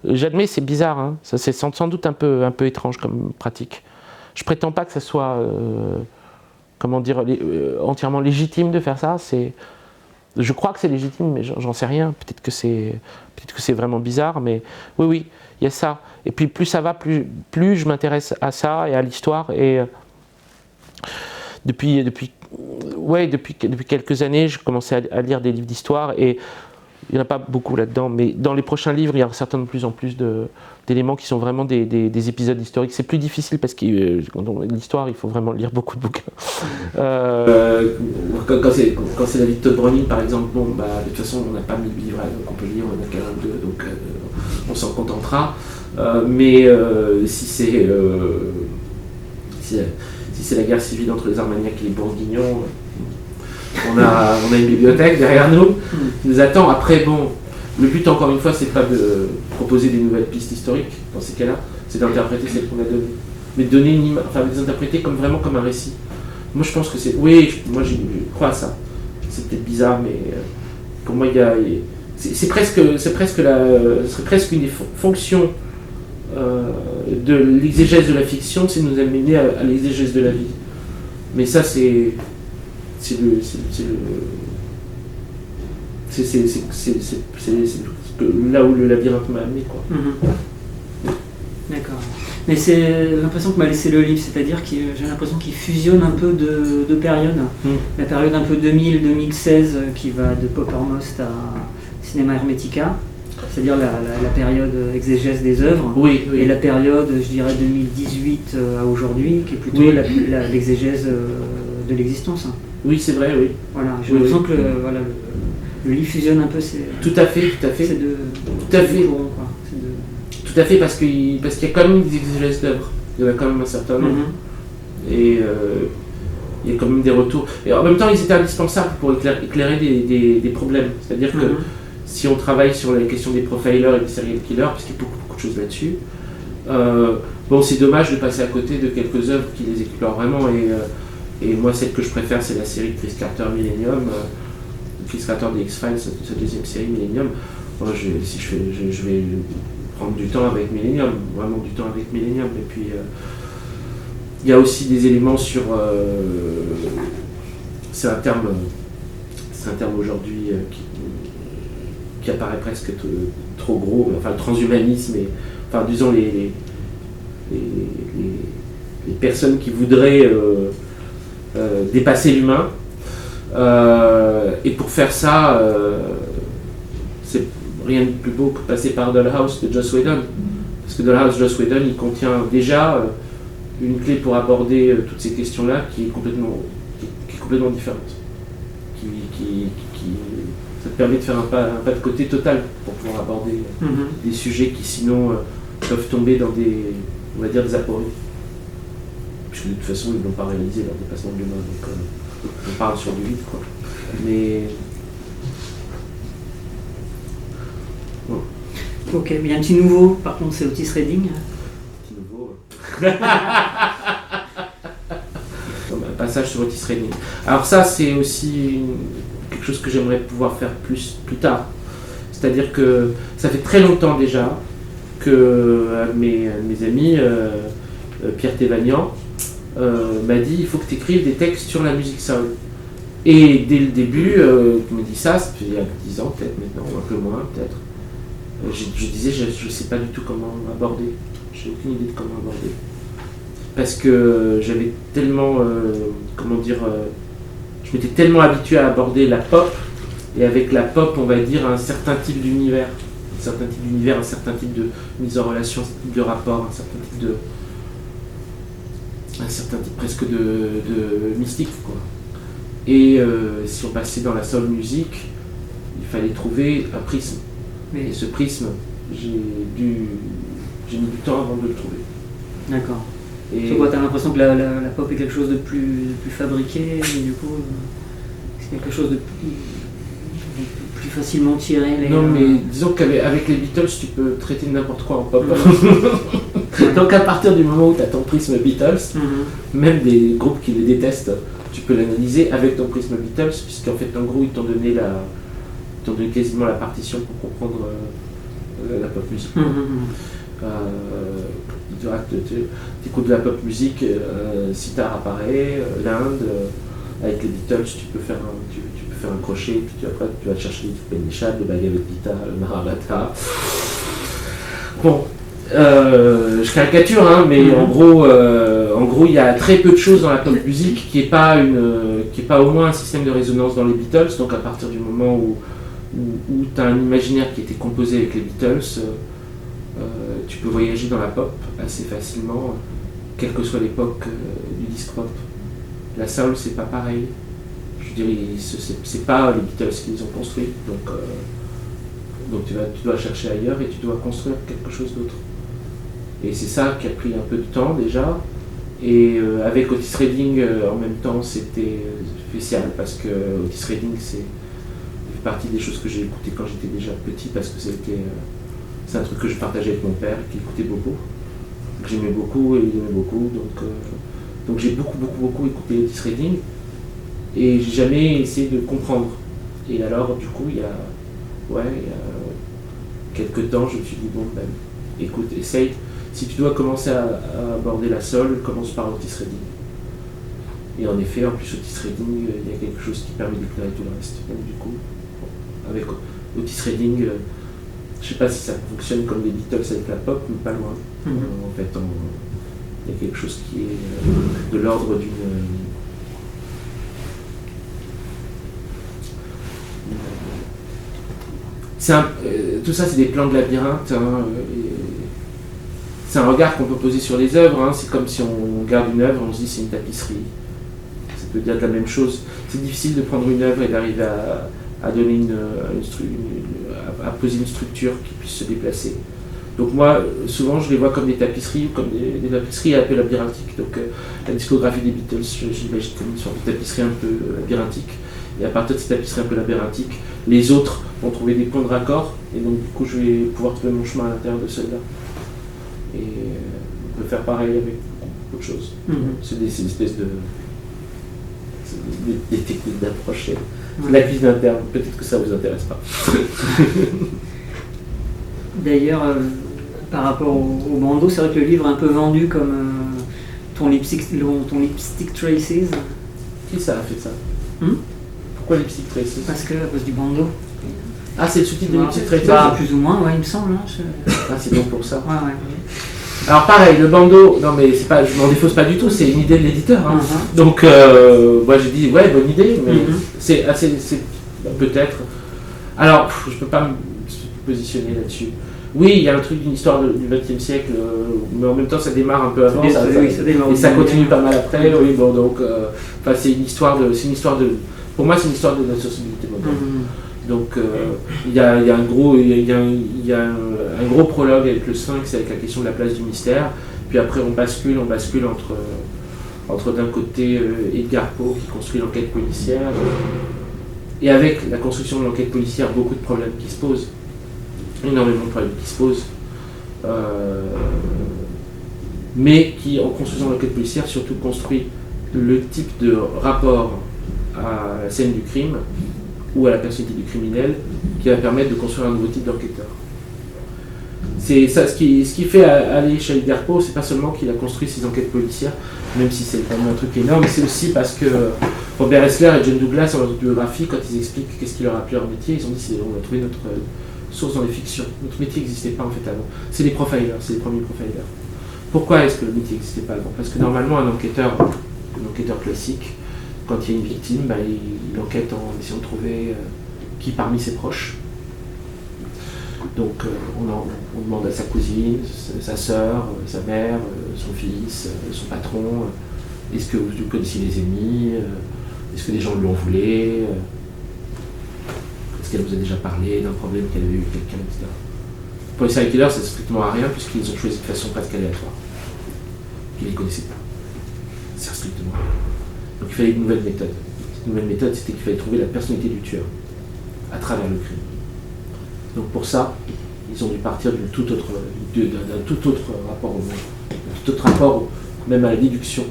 J'admets, c'est bizarre, hein. Ça, c'est sans doute un peu étrange comme pratique. Je prétends pas que ça soit entièrement légitime de faire ça. Je crois que c'est légitime, mais j'en sais rien. Peut-être que c'est vraiment bizarre, mais oui, il y a ça. Et puis plus ça va, plus je m'intéresse à ça et à l'histoire. Et depuis quelques années, je commençais à lire des livres d'histoire, et il n'y en a pas beaucoup là-dedans, mais dans les prochains livres, il y aura certainement de plus en plus d'éléments qui sont vraiment des épisodes historiques. C'est plus difficile parce que dans l'histoire, il faut vraiment lire beaucoup de bouquins. Quand c'est la vie de Todd Browning, par exemple, de toute façon, on n'a pas 1000 livres qu'on peut lire, on n'a qu'un ou deux, donc on s'en contentera. Mais si c'est la guerre civile entre les Armagnacs et les Bourguignons, on a une bibliothèque derrière nous qui nous attend. Après, le but, encore une fois, c'est pas de proposer des nouvelles pistes historiques dans ces cas-là, c'est d'interpréter celles qu'on a données. Mais de donner de les interpréter vraiment comme un récit. Moi, je pense que c'est... Oui, moi, je crois à ça. C'est peut-être bizarre, mais pour moi, c'est presque une des fonctions de l'exégèse de la fiction, c'est de nous amener à l'exégèse de la vie. Mais ça, c'est là où le labyrinthe m'a amené, quoi. D'accord. Mais c'est l'impression que m'a laissé le livre, c'est-à-dire que j'ai l'impression qu'il fusionne un peu de périodes. La période un peu 2000-2016 qui va de Poppermost à Cinema Hermetica, c'est-à-dire la période exégèse des œuvres, et la période, je dirais, 2018 à aujourd'hui, qui est plutôt l'exégèse de l'existence. Oui, c'est vrai, oui. Voilà, j'ai l'impression que voilà, le livre fusionne un peu ces... Tout à fait. Tout à fait. Tout à fait, parce qu'il y a quand même des exégèses d'œuvres. Il y en a quand même un certain nombre. Et il y a quand même des retours. Et en même temps, ils étaient indispensables pour éclairer des problèmes. C'est-à-dire que si on travaille sur la question des profilers et des serial killers, parce qu'il y a beaucoup de choses là-dessus, c'est dommage de passer à côté de quelques œuvres qui les explorent vraiment. Et moi, celle que je préfère, c'est la série de Chris Carter Millennium. Chris Carter des X-Files, sa deuxième série Millennium. Moi, je vais prendre du temps avec Millennium, vraiment du temps avec Millennium. Et puis, il y a aussi des éléments sur... c'est un terme aujourd'hui qui apparaît presque trop gros, enfin le transhumanisme, enfin disons les personnes qui voudraient dépasser l'humain. Et pour faire ça, c'est rien de plus beau que passer par Dollhouse de Joss Whedon. Parce que Dollhouse, Joss Whedon, il contient déjà une clé pour aborder toutes ces questions-là qui est complètement différente. Ça te permet de faire un pas de côté total pour pouvoir aborder des sujets qui sinon peuvent tomber dans on va dire des apories. Puisque de toute façon, ils n'ont pas réalisé leur dépassement de l'humain. Donc on parle sur du vide, quoi. Mais... Bon. Ok, mais il y a un petit nouveau, par contre, c'est Otis Redding. Petit nouveau. Un passage sur Otis Redding. Alors ça, c'est aussi quelque chose que j'aimerais pouvoir faire plus tard. C'est-à-dire que ça fait très longtemps déjà que mes amis, Pierre Thévagnan, m'a dit il faut que tu écrives des textes sur la musique soul. Et dès le début, il me dit ça il y a 10 ans peut-être maintenant, ou un peu moins peut-être. Je disais je ne sais pas du tout comment aborder. J'ai aucune idée de comment aborder. Parce que j'avais tellement, je m'étais tellement habitué à aborder la pop, et avec la pop, on va dire, un certain type d'univers. Un certain type de mise en relation, un certain type de rapport, un certain type presque de mystique, quoi. Et si on passait dans la soul music, il fallait trouver un prisme. Et ce prisme, j'ai mis du temps avant de le trouver. D'accord. Et tu as l'impression que la pop est quelque chose de plus fabriqué, mais du coup, c'est quelque chose de plus facilement tiré. Non, mais disons qu'avec les Beatles, tu peux traiter n'importe quoi en pop. Donc à partir du moment où tu as ton prisme Beatles, même des groupes qui les détestent, tu peux l'analyser avec ton prisme Beatles, puisqu'en fait, en gros, ils t'ont donné quasiment la partition pour comprendre la pop musique. Tu écoutes de la pop musique, sitar apparaît, l'Inde, avec les Beatles, tu peux faire un crochet, puis après tu vas chercher les Upanishads, le Bhagavad Gita, le Mahabharata. Bon, je caricature, hein, mais en gros, il y a très peu de choses dans la pop musique qui est pas au moins un système de résonance dans les Beatles. Donc à partir du moment où tu as un imaginaire qui était composé avec les Beatles, tu peux voyager dans la pop assez facilement, quelle que soit l'époque du disque pop. La soul, c'est pas pareil. Je dirais, c'est pas les Beatles qui les ont construits, donc tu dois chercher ailleurs et tu dois construire quelque chose d'autre. Et c'est ça qui a pris un peu de temps déjà. Et avec Otis Redding, en même temps, c'était spécial parce que Otis Redding, c'est partie des choses que j'ai écoutées quand j'étais déjà petit, parce que c'est un truc que je partageais avec mon père, qui écoutait beaucoup, que j'aimais beaucoup et il aimait beaucoup. Donc j'ai beaucoup écouté Otis Redding et j'ai jamais essayé de comprendre. Et alors du coup il y a quelques temps je me suis dit bon ben écoute, essaye, si tu dois commencer à aborder la soul, commence par Otis Redding. Et en effet, en plus Otis Redding, il y a quelque chose qui permet d'éclairer tout le reste. Donc du coup, avec Otis Redding, Je sais pas si ça fonctionne comme les Beatles avec la pop, mais pas loin. En fait, il y a quelque chose qui est de l'ordre d'une... tout ça, c'est des plans de labyrinthe. Hein, c'est un regard qu'on peut poser sur les œuvres. Hein, c'est comme si on regarde une œuvre, on se dit c'est une tapisserie. Ça peut dire de la même chose. C'est difficile de prendre une œuvre et d'arriver à donner à poser une structure qui puisse se déplacer. Donc moi, souvent, je les vois comme des tapisseries, comme des tapisseries un peu labyrinthiques. Donc la discographie des Beatles, j'imagine comme une sorte de tapisserie un peu labyrinthique. Et à partir de cette tapisserie un peu labyrinthique, les autres vont trouver des points de raccord. Et donc du coup, je vais pouvoir trouver mon chemin à l'intérieur de celle-là. Et on peut faire pareil avec beaucoup de choses. C'est des espèces de... Des techniques d'approche. C'est la cuisine interne. Peut-être que ça ne vous intéresse pas. D'ailleurs, par rapport au bandeau, c'est vrai que le livre est un peu vendu comme ton lipstick traces. Qui ça a fait ça? Pourquoi lipstick traces? Parce que à cause du bandeau. Ah, c'est le sous-titre de lipstick traces? Plus ou moins, ouais, il me semble. Hein, Ah, c'est donc pour ça. Ouais. Alors pareil, le bandeau, non mais c'est pas, je m'en défausse pas du tout, c'est une idée de l'éditeur. Hein. Donc moi j'ai dit ouais, bonne idée, mais c'est peut-être. Alors je peux pas me positionner là-dessus. Oui, il y a un truc d'une histoire du XXe siècle, mais en même temps ça démarre un peu avant, ça démarre et ça continue pas mal après. Oui, bon donc, c'est une histoire de, pour moi c'est une histoire de notre sensibilité moderne. Donc il y a un gros prologue avec le Sphinx, avec la question de la place du mystère. Puis après on bascule entre d'un côté Edgar Poe qui construit l'enquête policière, et avec la construction de l'enquête policière, beaucoup de problèmes qui se posent, énormément de problèmes qui se posent, mais qui, en construisant l'enquête policière, surtout construit le type de rapport à la scène du crime ou à la personnalité du criminel qui va permettre de construire un nouveau type d'enquêteur. C'est ça, ce qui fait aller chez Edgar Poe, c'est pas seulement qu'il a construit ses enquêtes policières, même si c'est vraiment un truc énorme, c'est aussi parce que Robert Hessler et John Douglas, dans leur biographie, quand ils expliquent qu'est-ce qui leur a plu leur métier, ils ont dit on a trouvé notre source dans les fictions. Notre métier n'existait pas en fait avant. C'est les profilers, c'est les premiers profilers. Pourquoi est-ce que le métier n'existait pas avant? Parce que normalement un enquêteur classique, quand il y a une victime, il enquête en essayant de trouver qui parmi ses proches. Donc on demande à sa cousine, sa sœur, sa mère, son fils, son patron, est-ce que vous connaissez les ennemis, est-ce que les gens lui en voulaient, est-ce qu'elle vous a déjà parlé d'un problème qu'elle avait eu avec quelqu'un, etc. Pour les serial killers, ça ne sert strictement à rien puisqu'ils ont choisi de façon presque aléatoire, qu'ils ne les connaissaient pas. Ça sert strictement à rien. Donc il fallait une nouvelle méthode. Cette nouvelle méthode, c'était qu'il fallait trouver la personnalité du tueur à travers le crime. Donc pour ça, ils ont dû partir d'un tout autre rapport au monde, d'un tout autre rapport même à la déduction.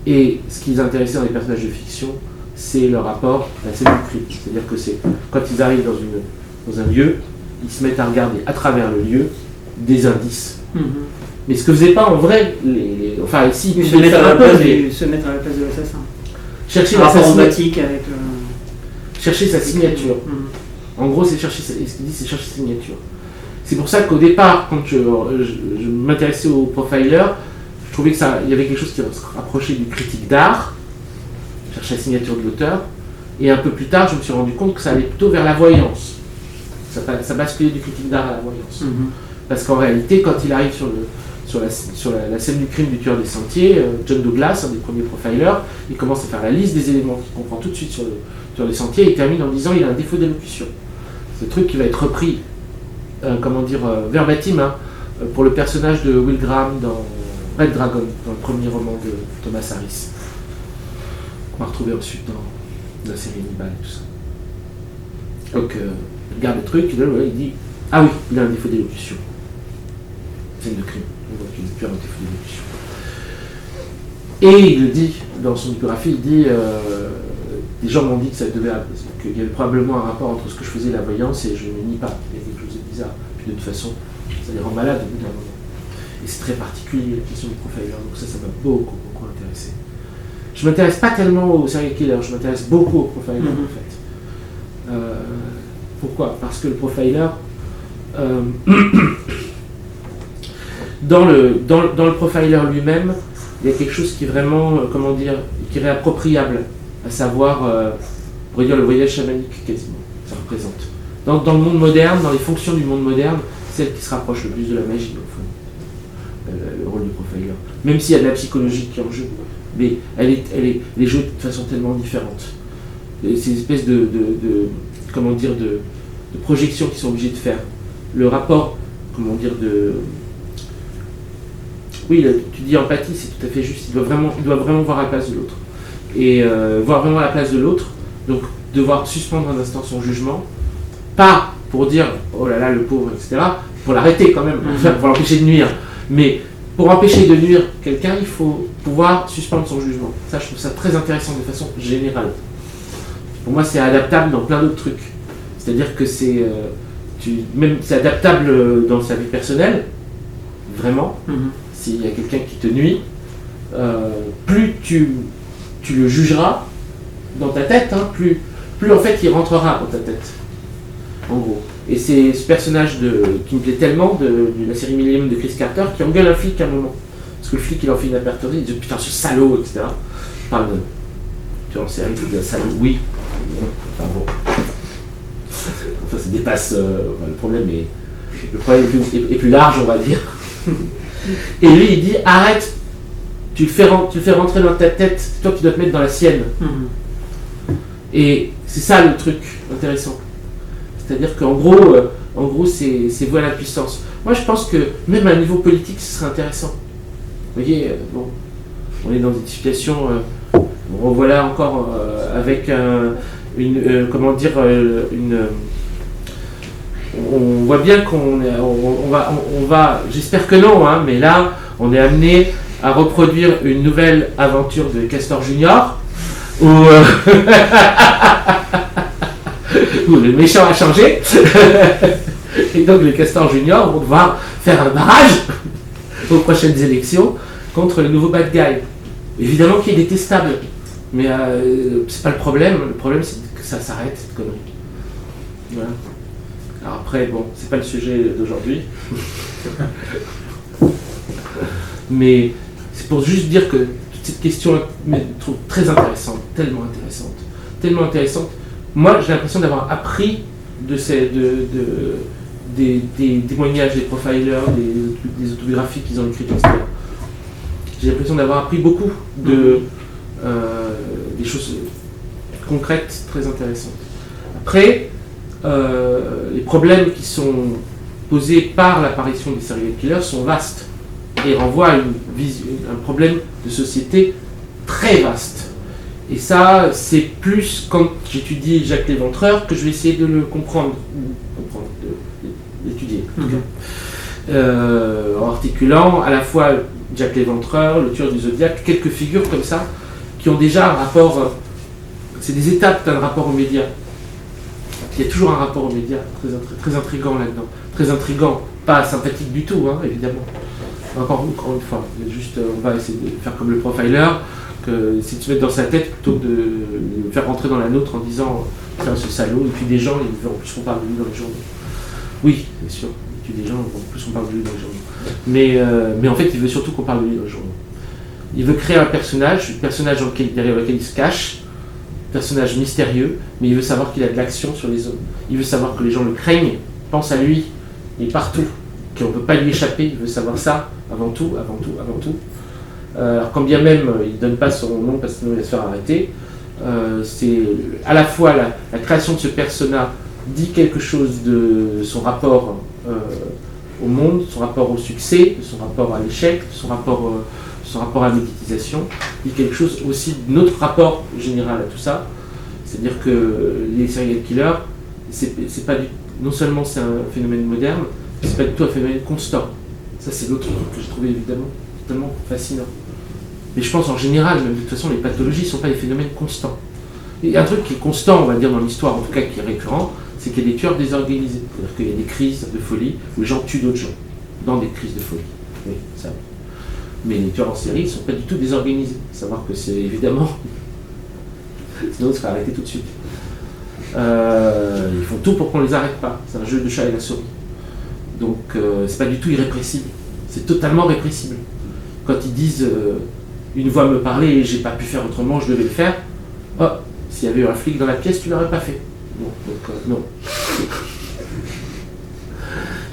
Et ce qui les intéressait dans les personnages de fiction, c'est leur rapport à la scène du crime. C'est-à-dire que quand ils arrivent dans un lieu, ils se mettent à regarder à travers le lieu des indices. Mais ce que faisaient pas en vrai, enfin ici, se mettre à la place de l'assassin. Chercher sa signature. En gros, ce qu'il dit, c'est chercher sa signature. C'est pour ça qu'au départ, quand je m'intéressais au profiler, je trouvais qu'il y avait quelque chose qui se rapprochait du critique d'art, chercher la signature de l'auteur, et un peu plus tard, je me suis rendu compte que ça allait plutôt vers la voyance. Ça basculait du critique d'art à la voyance. Parce qu'en réalité, quand il arrive sur la scène du crime du tueur des sentiers, John Douglas, un des premiers profilers, il commence à faire la liste des éléments qu'il comprend tout de suite sur le tueur des sentiers, et il termine en disant il a un défaut d'élocution. C'est le truc qui va être repris, verbatim, pour le personnage de Will Graham dans Red Dragon, dans le premier roman de Thomas Harris, qu'on va retrouver ensuite dans la série Hannibal et tout ça. Donc, il regarde le truc, il dit ah oui, il a un défaut d'élocution. Scène de crime. On voit qu'il a un défaut d'élocution. Et il le dit, dans son biographie, il dit des gens m'ont dit qu'il y avait probablement un rapport entre ce que je faisais et la voyance, et je ne nie pas. Il y a quelque chose de bizarre. Puis de toute façon, ça les rend malades au bout d'un moment. Et c'est très particulier la question du profiler, donc ça m'a beaucoup intéressé. Je ne m'intéresse pas tellement au serial killer, je m'intéresse beaucoup au profiler en fait. Pourquoi? Parce que le profiler, Dans le profiler lui-même, il y a quelque chose qui est vraiment, qui est réappropriable, à savoir, on pourrait dire le voyage chamanique quasiment, ça représente. Dans le monde moderne, dans les fonctions du monde moderne, celle qui se rapproche le plus de la magie, au fond, le rôle du profiler. Même s'il y a de la psychologie qui est en jeu, mais elle est jouée de façon tellement différente. Ces espèces de projections qu'ils sont obligés de faire. Le rapport, oui, tu dis empathie, c'est tout à fait juste. Il doit vraiment voir la place de l'autre. Et voir vraiment la place de l'autre, donc devoir suspendre un instant son jugement, pas pour dire oh là là le pauvre, etc., pour l'arrêter quand même, pour l'empêcher de nuire. Mais pour empêcher de nuire quelqu'un, il faut pouvoir suspendre son jugement. Ça, je trouve ça très intéressant de façon générale. Pour moi, c'est adaptable dans plein d'autres trucs. C'est-à-dire que c'est adaptable dans sa vie personnelle, vraiment. S'il y a quelqu'un qui te nuit, plus tu le jugeras dans ta tête, plus en fait il rentrera dans ta tête, en gros. Et c'est ce personnage qui me plaît tellement de la série Millennium de Chris Carter qui engueule un flic à un moment. Parce que le flic il en fait une aperture, il dit putain ce salaud, etc. Parle de tu en série, il dit un salaud, oui. Enfin bon. Enfin ça dépasse le problème est plus large, on va dire. Et lui il dit arrête, tu le fais rentrer dans ta tête, c'est toi qui dois te mettre dans la sienne. Et c'est ça le truc intéressant. C'est-à-dire qu'en gros c'est voué à la puissance. Moi je pense que même à un niveau politique ce serait intéressant. Vous voyez, on est dans des situations, on revoilà encore avec on voit bien qu'on va, j'espère que non, mais là, on est amené à reproduire une nouvelle aventure de Castor Junior, où le méchant a changé, et donc les Castor Junior vont devoir faire un barrage aux prochaines élections contre le nouveau bad guy. Évidemment qu'il est détestable, mais c'est pas le problème c'est que ça s'arrête, cette connerie. Voilà. Alors après, bon, c'est pas le sujet d'aujourd'hui. Mais c'est pour juste dire que toute cette question, je trouve très intéressante, tellement intéressante. Moi, j'ai l'impression d'avoir appris des témoignages des profilers, des autobiographies qu'ils ont écrites, etc. J'ai l'impression d'avoir appris beaucoup des choses concrètes, très intéressantes. Après, les problèmes qui sont posés par l'apparition des serial killers sont vastes et renvoient à un problème de société très vaste. Et ça, c'est plus quand j'étudie Jacques Léventreur que je vais essayer de le comprendre, d'étudier. En articulant à la fois Jacques Léventreur, le tueur du Zodiac, quelques figures comme ça qui ont déjà un rapport. C'est des étapes d'un rapport aux médias. Il y a toujours un rapport aux médias très intriguant là-dedans. Très intriguant, pas sympathique du tout, évidemment. Encore une fois, juste, on va essayer de faire comme le profiler, que si tu mets dans sa tête plutôt que de le faire rentrer dans la nôtre en disant tiens ce salaud, et puis des gens, en plus on parle de lui dans les journaux. Oui, bien sûr, il tue des gens, en plus on parle de lui dans les journaux. Mais en fait, il veut surtout qu'on parle de lui dans les journaux. Il veut créer un personnage derrière lequel il se cache, personnage mystérieux, mais il veut savoir qu'il a de l'action sur les hommes. Il veut savoir que les gens le craignent, pensent à lui, et partout, qu'on ne peut pas lui échapper. Il veut savoir ça avant tout. Alors quand bien même il ne donne pas son nom parce qu'il va se faire arrêter, c'est à la fois la création de ce persona dit quelque chose de son rapport au monde, son rapport au succès, de son rapport à l'échec, de son rapport à la médiatisation, dit quelque chose aussi de notre rapport général à tout ça. C'est-à-dire que les serial killers, c'est pas non seulement c'est un phénomène moderne, c'est pas du tout un phénomène constant. Ça c'est l'autre truc que j'ai trouvé évidemment totalement fascinant. Mais je pense en général, même de toute façon, les pathologies ne sont pas des phénomènes constants. Il y a un truc qui est constant, on va dire dans l'histoire, en tout cas qui est récurrent, c'est qu'il y a des tueurs désorganisés. C'est-à-dire qu'il y a des crises de folie où les gens tuent d'autres gens dans des crises de folie. Oui, ça. Mais les tueurs en série ne sont pas du tout désorganisés. Il faut savoir que c'est évidemment... Sinon, ils seraient arrêtés tout de suite. Ils font tout pour qu'on ne les arrête pas. C'est un jeu de chat et la souris. Donc c'est pas du tout irrépressible, c'est totalement répressible. Quand ils disent une voix me parlait et j'ai pas pu faire autrement, je devais le faire, oh, s'il y avait eu un flic dans la pièce, tu l'aurais pas fait. Non, donc non.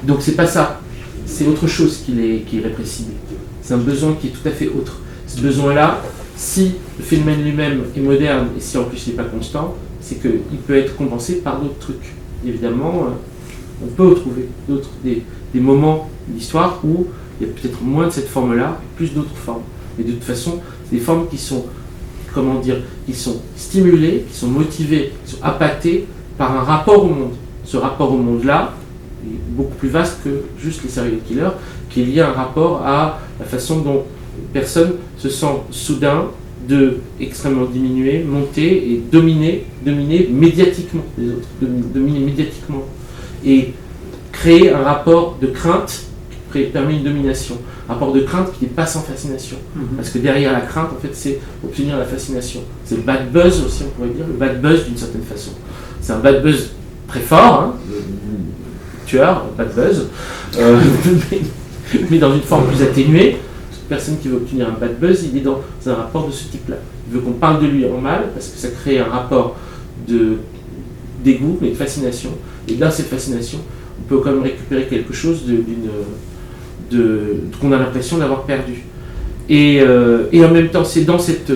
Donc c'est pas ça, c'est autre chose qui est répressible. C'est un besoin qui est tout à fait autre. Ce besoin-là, si le phénomène lui-même est moderne et si en plus il n'est pas constant, c'est qu'il peut être compensé par d'autres trucs. Évidemment, on peut retrouver des moments de l'histoire où il y a peut-être moins de cette forme-là et plus d'autres formes. Mais de toute façon, c'est des formes qui sont, qui sont stimulées, qui sont motivées, qui sont appâtées par un rapport au monde. Ce rapport au monde-là est beaucoup plus vaste que juste les serial killers, qui est lié à un rapport à la façon dont une personne se sent soudain extrêmement diminuée, montée et dominée médiatiquement les autres, dominée médiatiquement. Et créer un rapport de crainte qui permet une domination. Un rapport de crainte qui n'est pas sans fascination. Parce que derrière la crainte, en fait, c'est obtenir la fascination. C'est le bad buzz aussi, on pourrait dire, le bad buzz d'une certaine façon. C'est un bad buzz très fort, hein, tueur, bad buzz, mais dans une forme plus atténuée. Toute personne qui veut obtenir un bad buzz, il est dans un rapport de ce type-là. Il veut qu'on parle de lui en mal, parce que ça crée un rapport dégoût, mais de fascination. Et dans cette fascination, on peut quand même récupérer quelque chose qu'on a l'impression d'avoir perdu. Et en même temps, c'est dans cette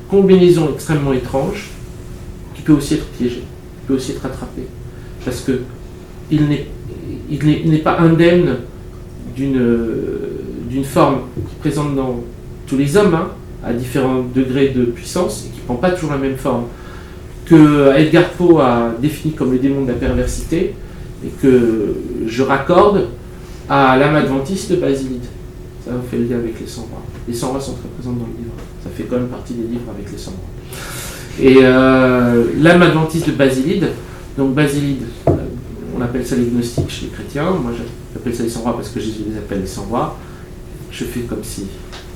combinaison extrêmement étrange qu'il peut aussi être piégé, qu'il peut aussi être attrapé. Parce qu'il n'est pas indemne d'une forme qui est présente dans tous les hommes, hein, à différents degrés de puissance, et qui ne prend pas toujours la même forme, que Edgar Poe a défini comme le démon de la perversité, et que je raccorde à l'âme adventiste de Basilide. Ça vous fait le lien avec les 100 bras. Les 100 bras sont très présents dans le livre. Ça fait quand même partie des livres avec les 100 bras. Et l'âme adventiste de Basilide, donc Basilide, on appelle ça les gnostiques chez les chrétiens, moi j'appelle ça les 100 bras parce que Jésus les appelle les 100 bras. Je fais comme si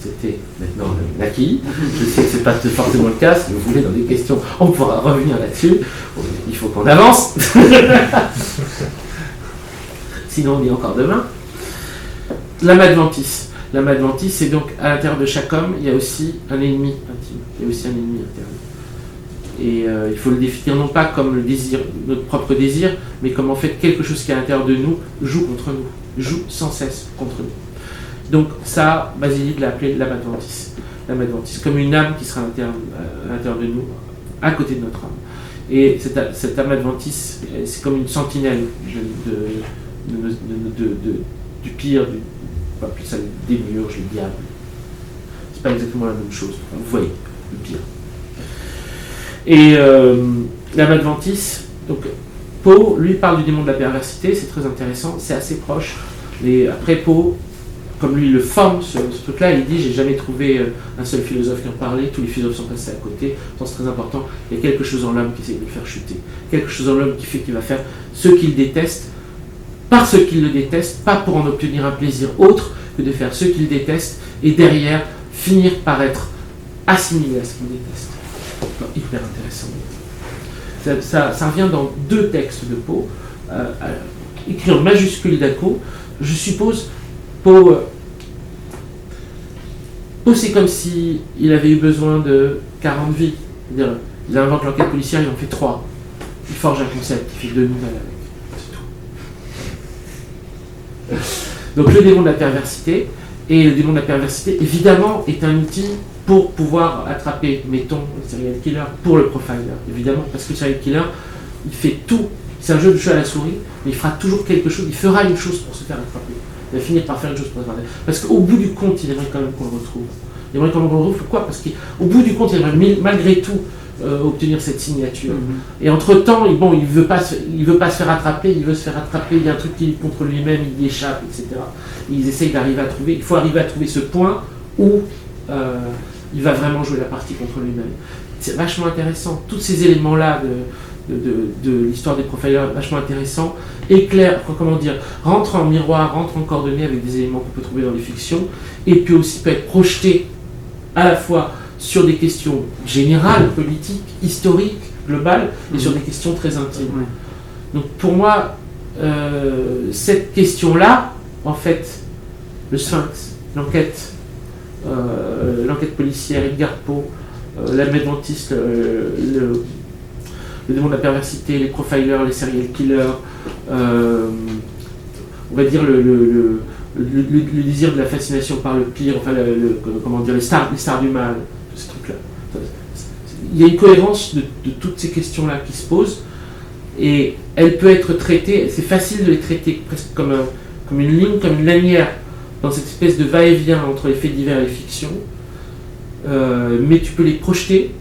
c'était maintenant l'acquis. Je sais que ce n'est pas forcément le cas. Si vous voulez, dans des questions, on pourra revenir là-dessus. Il faut qu'on avance. Sinon, on est encore demain. L'âme adventiste. L'âme adventiste, c'est donc à l'intérieur de chaque homme, il y a aussi un ennemi intime. Il y a aussi un ennemi intérieur. Et il faut le définir non pas comme le désir, notre propre désir, mais comme en fait quelque chose qui est à l'intérieur de nous joue contre nous, joue sans cesse contre nous. Donc ça, Basilide l'a appelé l'âme adventiste. L'âme adventiste, comme une âme qui sera à l'intérieur de nous, à côté de notre âme. Et cette âme adventiste, c'est comme une sentinelle du pire, on va appeler ça le démiurge, le diable. C'est pas exactement la même chose. Vous voyez, le pire. Et l'âme adventiste, donc Poe, lui, parle du démon de la perversité, c'est très intéressant, c'est assez proche. Mais après Poe, comme lui le forme ce truc-là, il dit j'ai jamais trouvé un seul philosophe qui en parlait, tous les philosophes sont passés à côté, donc c'est très important, il y a quelque chose en l'homme qui essaie de le faire chuter, quelque chose en l'homme qui fait qu'il va faire ce qu'il déteste, parce qu'il le déteste, pas pour en obtenir un plaisir autre que de faire ce qu'il déteste, et derrière finir par être assimilé à ce qu'il déteste. Donc, hyper intéressant. Ça revient dans 2 textes de Poe, écrit en majuscule d'un coup, je suppose. Poe, c'est comme s'il avait eu besoin de 40 vies. C'est-à-dire, il invente l'enquête policière, il en fait 3. Il forge un concept, il fait 2 nouvelles avec. C'est tout. Donc le démon de la perversité, et le démon de la perversité, évidemment, est un outil pour pouvoir attraper, mettons, le serial killer, pour le profiler, évidemment, parce que le serial killer, il fait tout. C'est un jeu de chat à la souris, mais il fera toujours quelque chose, il fera une chose pour se faire attraper. Il va finir par faire une chose pour se faire attraper. Parce qu'au bout du compte, il aimerait quand même qu'on le retrouve. Il aimerait qu'on le retrouve, pourquoi ? Parce qu'au bout du compte, il aimerait malgré tout obtenir cette signature. Et entre-temps, il veut pas se faire attraper, il veut se faire attraper, il y a un truc qui est contre lui-même, il y échappe, etc. Et ils essayent d'arriver à trouver, il faut arriver à trouver ce point où il va vraiment jouer la partie contre lui-même. C'est vachement intéressant, tous ces éléments-là de l'histoire des profilers, vachement intéressant, éclaire, rentre en miroir, rentre en coordonnée avec des éléments qu'on peut trouver dans les fictions, et puis aussi peut être projeté à la fois sur des questions générales, politiques, historiques, globales, et sur des questions très intimes. Donc pour moi, cette question-là, en fait, le Sphinx, l'enquête policière, Edgar Poe, l'âme adventiste, le démon de la perversité, les profilers, les serial killers, on va dire le désir de la fascination par le pire, enfin comment dire, les stars du mal, tous ces trucs-là. Il y a une cohérence de toutes ces questions-là qui se posent, et elle peut être traitée, c'est facile de les traiter presque comme une ligne, comme une lanière, dans cette espèce de va-et-vient entre les faits divers et les fictions, mais tu peux les projeter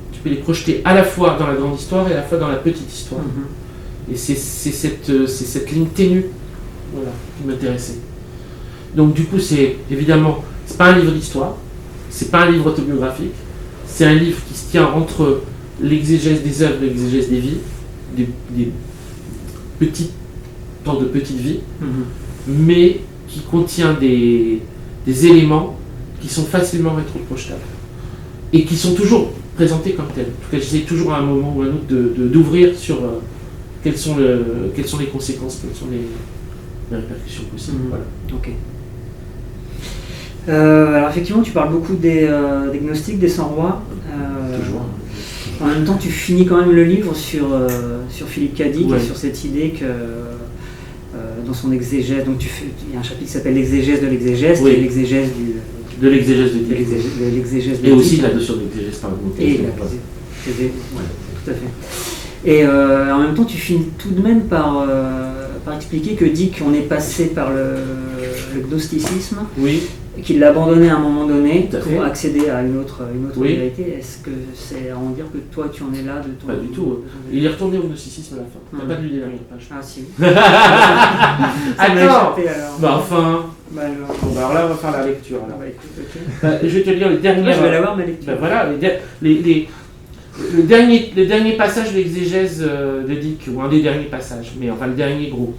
à la fois dans la grande histoire et à la fois dans la petite histoire. Et c'est cette ligne ténue, voilà, qui m'intéressait. Donc du coup, c'est pas un livre d'histoire, c'est pas un livre autobiographique, c'est un livre qui se tient entre l'exégèse des œuvres et l'exégèse des vies, des sortes de petites vies, mais qui contient des éléments qui sont facilement rétroprojetables et qui sont toujours présentés comme tels. En tout cas, j'essaie toujours à un moment ou à un autre d'ouvrir sur quelles sont les conséquences, quelles sont les répercussions possibles. Voilà. Ok. Alors effectivement, tu parles beaucoup des gnostiques, des 100 rois. Toujours. En même temps, tu finis quand même le livre sur Philippe Cadic, et sur cette idée que dans son exégèse, donc il y a un chapitre qui s'appelle l'exégèse de l'exégèse, qui est l'exégèse de l'exégèse de l'exégèse et aussi la notion d'exégèse par et tout à fait. Et en même temps, tu finis tout de même par expliquer que Dick, on est passé par le gnosticisme, qu'il l'a abandonné à un moment donné pour accéder à une autre vérité. Est-ce que c'est à en dire que toi, tu en es là de ton... Pas du tout. Il est retourné au gnosticisme à la fin. T'as pas lu les dernières pages? Ah si. Attends. Bah enfin. Alors là, on va faire la lecture. Je vais te lire les dernières... je vais l'avoir, ma lecture. Voilà, le dernier passage de l'exégèse de Dick, ou un des derniers passages, mais enfin le dernier gros.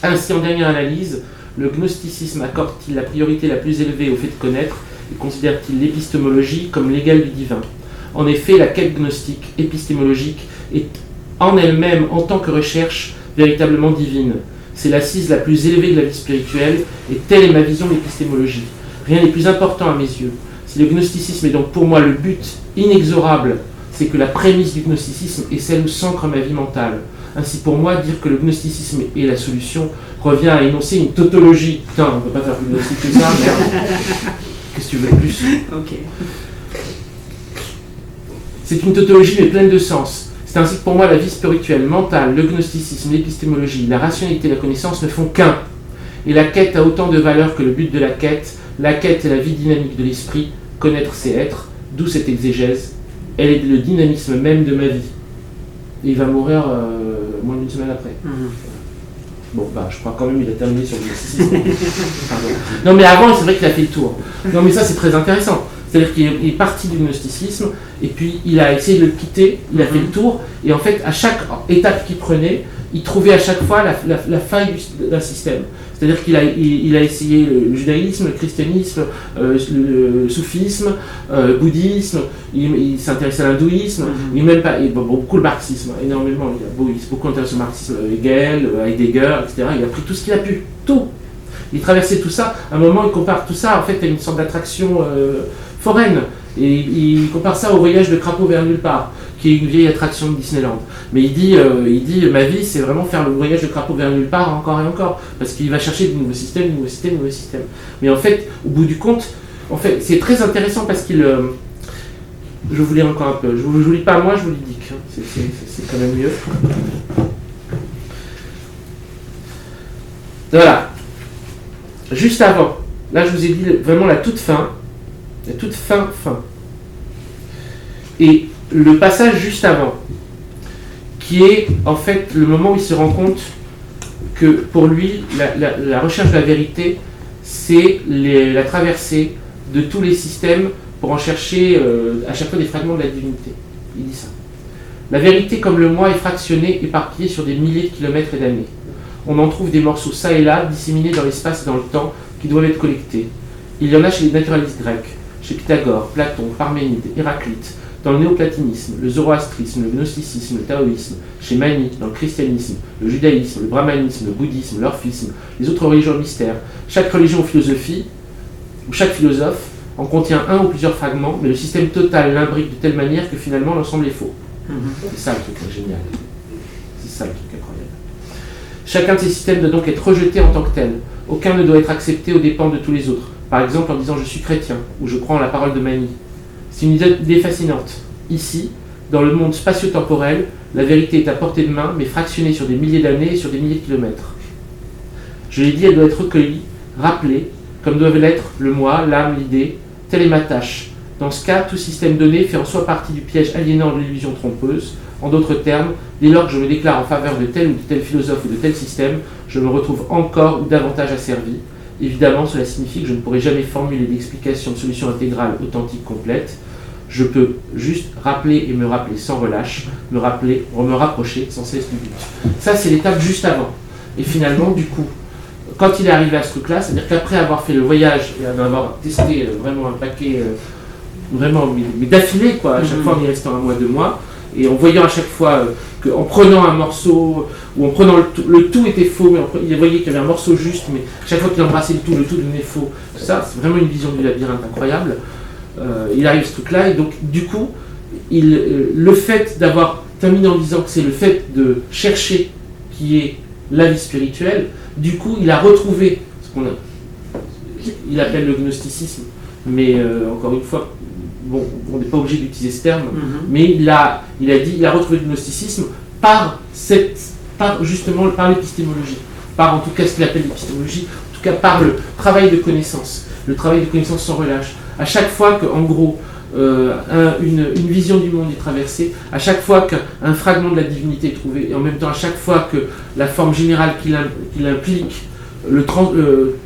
Ainsi, en dernière analyse, le gnosticisme accorde-t-il la priorité la plus élevée au fait de connaître et considère-t-il l'épistémologie comme l'égale du divin? En effet, la quête gnostique, épistémologique, est en elle-même, en tant que recherche, véritablement divine. C'est l'assise la plus élevée de la vie spirituelle, et telle est ma vision de l'épistémologie. Rien n'est plus important à mes yeux. Si le gnosticisme est donc pour moi le but inexorable, c'est que la prémisse du gnosticisme est celle où s'ancre ma vie mentale. Ainsi, pour moi, dire que le gnosticisme est la solution revient à énoncer une tautologie. Putain, on ne peut pas faire plus gnostique que ça, merde. Qu'est-ce que tu veux de plus? Ok. C'est une tautologie, mais pleine de sens. C'est ainsi que pour moi, la vie spirituelle, mentale, le gnosticisme, l'épistémologie, la rationalité et la connaissance ne font qu'un. Et la quête a autant de valeur que le but de la quête. La quête est la vie dynamique de l'esprit. Connaître, c'est être. D'où cette exégèse. Elle est le dynamisme même de ma vie. Et il va mourir moins d'une semaine après. Bon, bah, je crois quand même qu'il a terminé sur le gnosticisme. Non, mais avant, c'est vrai qu'il a fait le tour. Non, mais ça, c'est très intéressant. C'est-à-dire qu'il est parti du gnosticisme, et puis il a essayé de le quitter, il a fait le tour, et en fait, à chaque étape qu'il prenait, il trouvait à chaque fois la faille d'un système. C'est-à-dire qu'il a essayé le judaïsme, le christianisme, le soufisme, le bouddhisme, il s'intéressait à l'hindouisme, beaucoup le marxisme, énormément. Il s'est beaucoup intéressé au marxisme, Hegel, Heidegger, etc. Il a pris tout ce qu'il a pu, tout. Il traversait tout ça. À un moment, il compare tout ça en fait à une sorte d'attraction foraine. Et il compare ça au voyage de crapaud vers nulle part, qui est une vieille attraction de Disneyland. Mais il dit ma vie, c'est vraiment faire le voyage de crapaud vers nulle part encore et encore, parce qu'il va chercher de nouveaux systèmes. Mais en fait, au bout du compte, en fait, c'est très intéressant parce qu'il... je vous lis encore un peu. Je vous lis pas moi, je vous lis Dick. C'est quand même mieux. Voilà. Juste avant, là je vous ai dit vraiment la toute fin. Et le passage juste avant, qui est en fait le moment où il se rend compte que pour lui, la recherche de la vérité, c'est la traversée de tous les systèmes pour en chercher à chaque fois des fragments de la divinité. Il dit ça. La vérité, comme le moi, est fractionnée, éparpillée sur des milliers de kilomètres et d'années. On en trouve des morceaux ça et là, disséminés dans l'espace et dans le temps, qui doivent être collectés. Il y en a chez les naturalistes grecs, chez Pythagore, Platon, Parménide, Héraclite, dans le néoplatonisme, le zoroastrisme, le gnosticisme, le taoïsme, chez Mani, dans le christianisme, le judaïsme, le brahmanisme, le bouddhisme, l'orphisme, les autres religions mystères. Chaque religion ou philosophie, ou chaque philosophe, en contient un ou plusieurs fragments, mais le système total l'imbrique de telle manière que finalement l'ensemble est faux. C'est ça le truc génial. C'est ça le truc incroyable. Chacun de ces systèmes doit donc être rejeté en tant que tel. Aucun ne doit être accepté aux dépens de tous les autres. Par exemple en disant je suis chrétien, ou je crois en la parole de Mani. C'est une idée fascinante. Ici, dans le monde spatio-temporel, la vérité est à portée de main, mais fractionnée sur des milliers d'années et sur des milliers de kilomètres. Je l'ai dit, elle doit être recueillie, rappelée, comme doivent l'être le moi, l'âme, l'idée. Telle est ma tâche. Dans ce cas, tout système donné fait en soi partie du piège aliénant de l'illusion trompeuse. En d'autres termes, dès lors que je me déclare en faveur de tel ou de tel philosophe ou de tel système, je me retrouve encore ou davantage asservi. Évidemment, cela signifie que je ne pourrai jamais formuler d'explication de solution intégrale, authentique, complète. Je peux juste rappeler et me rappeler sans relâche, me rapprocher sans cesse du but. Ça, c'est l'étape juste avant. Et finalement, du coup, quand il est arrivé à ce truc-là, c'est-à-dire qu'après avoir fait le voyage et avoir testé vraiment un paquet, mais d'affilée, quoi, à chaque fois en y restant 1 mois, 2 mois, et en voyant à chaque fois qu'en prenant un morceau, ou en prenant le tout était faux, mais il voyait qu'il y avait un morceau juste, mais chaque fois qu'il embrassait le tout devenait faux. Tout ça, c'est vraiment une vision du labyrinthe incroyable. Il arrive ce truc-là, et donc du coup, le fait d'avoir terminé en disant que c'est le fait de chercher qui est la vie spirituelle, du coup, il a retrouvé ce il appelle le gnosticisme, mais encore une fois, bon, on n'est pas obligé d'utiliser ce terme, mais il a retrouvé le gnosticisme par l'épistémologie, par en tout cas ce qu'il appelle l'épistémologie, en tout cas par le travail de connaissance sans relâche. À chaque fois que, en gros, une vision du monde est traversée, à chaque fois qu'un fragment de la divinité est trouvé, et en même temps à chaque fois que la forme générale qu'il implique le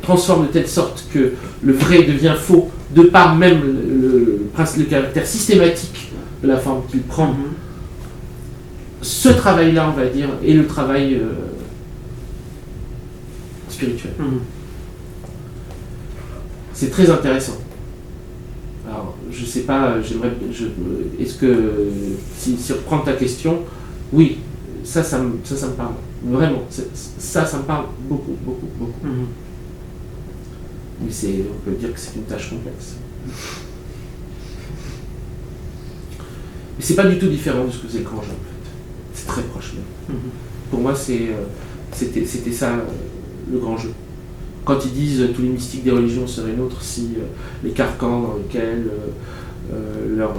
transforme de telle sorte que le vrai devient faux, de par même le caractère systématique de la forme qu'il prend. Ce travail-là, on va dire, est le travail spirituel. C'est très intéressant. Alors, je sais pas, est-ce que, si reprendre ta question, oui, ça me parle. Vraiment, ça me parle beaucoup. Mais on peut dire que c'est une tâche complexe. Mais c'est pas du tout différent de ce que faisait le grand jeu, en fait. C'est très proche même. Pour moi, c'était ça, le grand jeu. Quand ils disent tous les mystiques des religions seraient nôtres si les carcans dans lesquels leur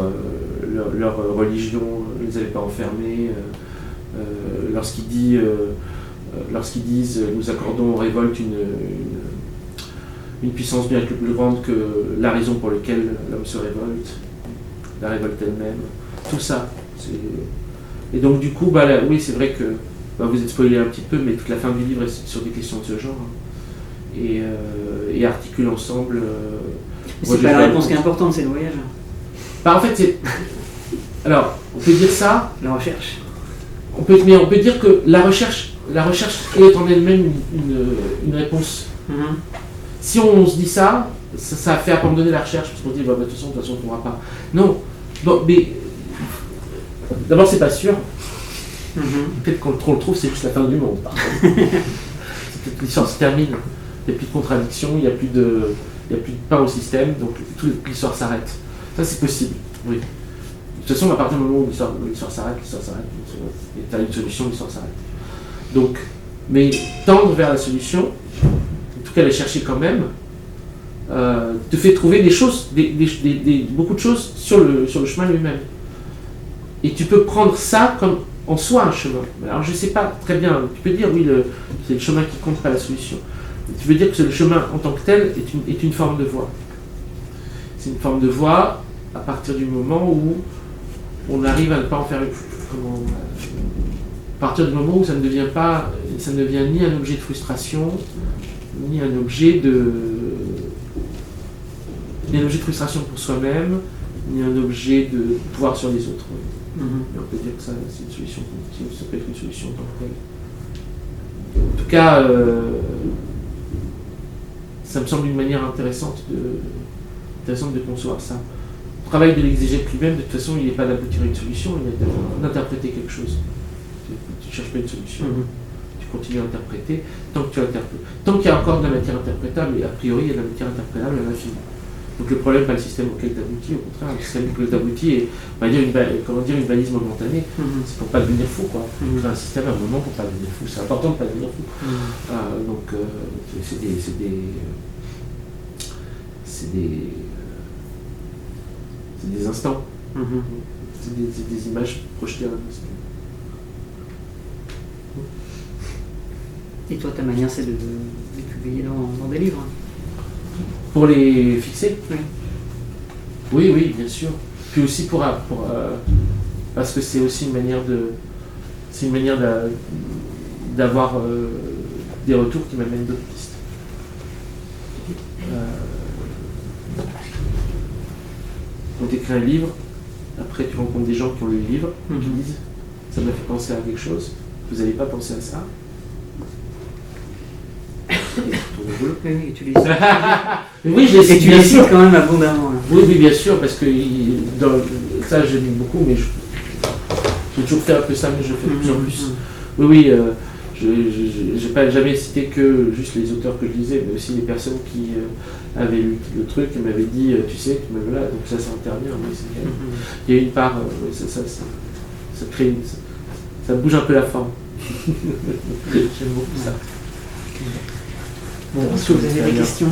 religion ne les avait pas enfermés, lorsqu'ils disent nous accordons aux révoltes une puissance bien plus grande que la raison pour laquelle l'homme se révolte, la révolte elle-même, tout ça. Et donc du coup, oui, c'est vrai que vous êtes spoilé un petit peu, mais toute la fin du livre est sur des questions de ce genre. Et articule ensemble. Mais c'est pas la réponse qui est importante, c'est le voyage. En fait, c'est. Alors, on peut dire ça. La recherche. On peut dire que la recherche est en elle-même une réponse. Si on se dit ça fait abandonner la recherche, parce qu'on dit, de toute façon, on ne trouvera pas. Non. Bon, mais. D'abord, c'est pas sûr. Peut-être qu'on le trouve, c'est juste la fin du monde, par contre. C'est que l'histoire se termine. Il n'y a plus de contradiction, il n'y a plus de pain au système, donc l'histoire s'arrête. Ça, c'est possible, oui. De toute façon, à partir du moment où l'histoire s'arrête, et tu as une solution, l'histoire s'arrête. Donc, mais tendre vers la solution, en tout cas la chercher quand même, te fait trouver des choses, beaucoup de choses sur le chemin lui-même. Et tu peux prendre ça comme en soi un chemin. Alors je ne sais pas très bien, tu peux dire oui, c'est le chemin qui compte, pas la solution. Tu veux dire que le chemin en tant que tel est une forme de voie. C'est une forme de voie à partir du moment où on arrive à ne pas en faire à partir du moment où ça ne devient ni un objet de frustration, ni un objet de frustration pour soi-même, ni un objet de pouvoir sur les autres. Et on peut dire que ça, c'est une solution, ça peut être une solution en tant que telle. En tout cas, ça me semble une manière intéressante de concevoir ça. travail de l'exégète lui-même, de toute façon, il n'est pas d'aboutir à une solution, il est d'interpréter quelque chose. Tu ne cherches pas une solution, tu continues à interpréter, tant qu'il y a encore de la matière interprétable, et a priori, il y a de la matière interprétable à l'infini. Donc le problème, pas le système auquel tu aboutis, au contraire, le système auquel tu aboutis est, on va dire, une balise momentanée. C'est pour pas devenir fou, quoi. C'est un système à un moment pour pas devenir fou. C'est important de pas devenir fou. Donc c'est des instants. C'est des images projetées à l'instant. Et toi, ta manière, c'est de les publier dans des livres? Pour les fixer? Oui. Oui, bien sûr. Puis aussi parce que c'est aussi une manière d'avoir des retours qui m'amènent d'autres pistes. Quand tu écris un livre, après tu rencontres des gens qui ont lu le livre, qui disent ça m'a fait penser à quelque chose, vous n'avez pas pensé à ça. Oui, tu les oui, je les et tu les cites quand même abondamment. Là. Oui, bien sûr, parce que ça j'aime beaucoup, mais j'ai toujours fait un peu ça, mais je fais de plus en plus. Oui, je n'ai pas jamais cité que juste les auteurs que je lisais, mais aussi les personnes qui avaient lu le truc et m'avaient dit, tu sais, tu me là, donc ça intervient. Oui, il y a une part, ça crée ça bouge un peu la forme. J'aime beaucoup ça. Bon, est-ce que vous avez des questions?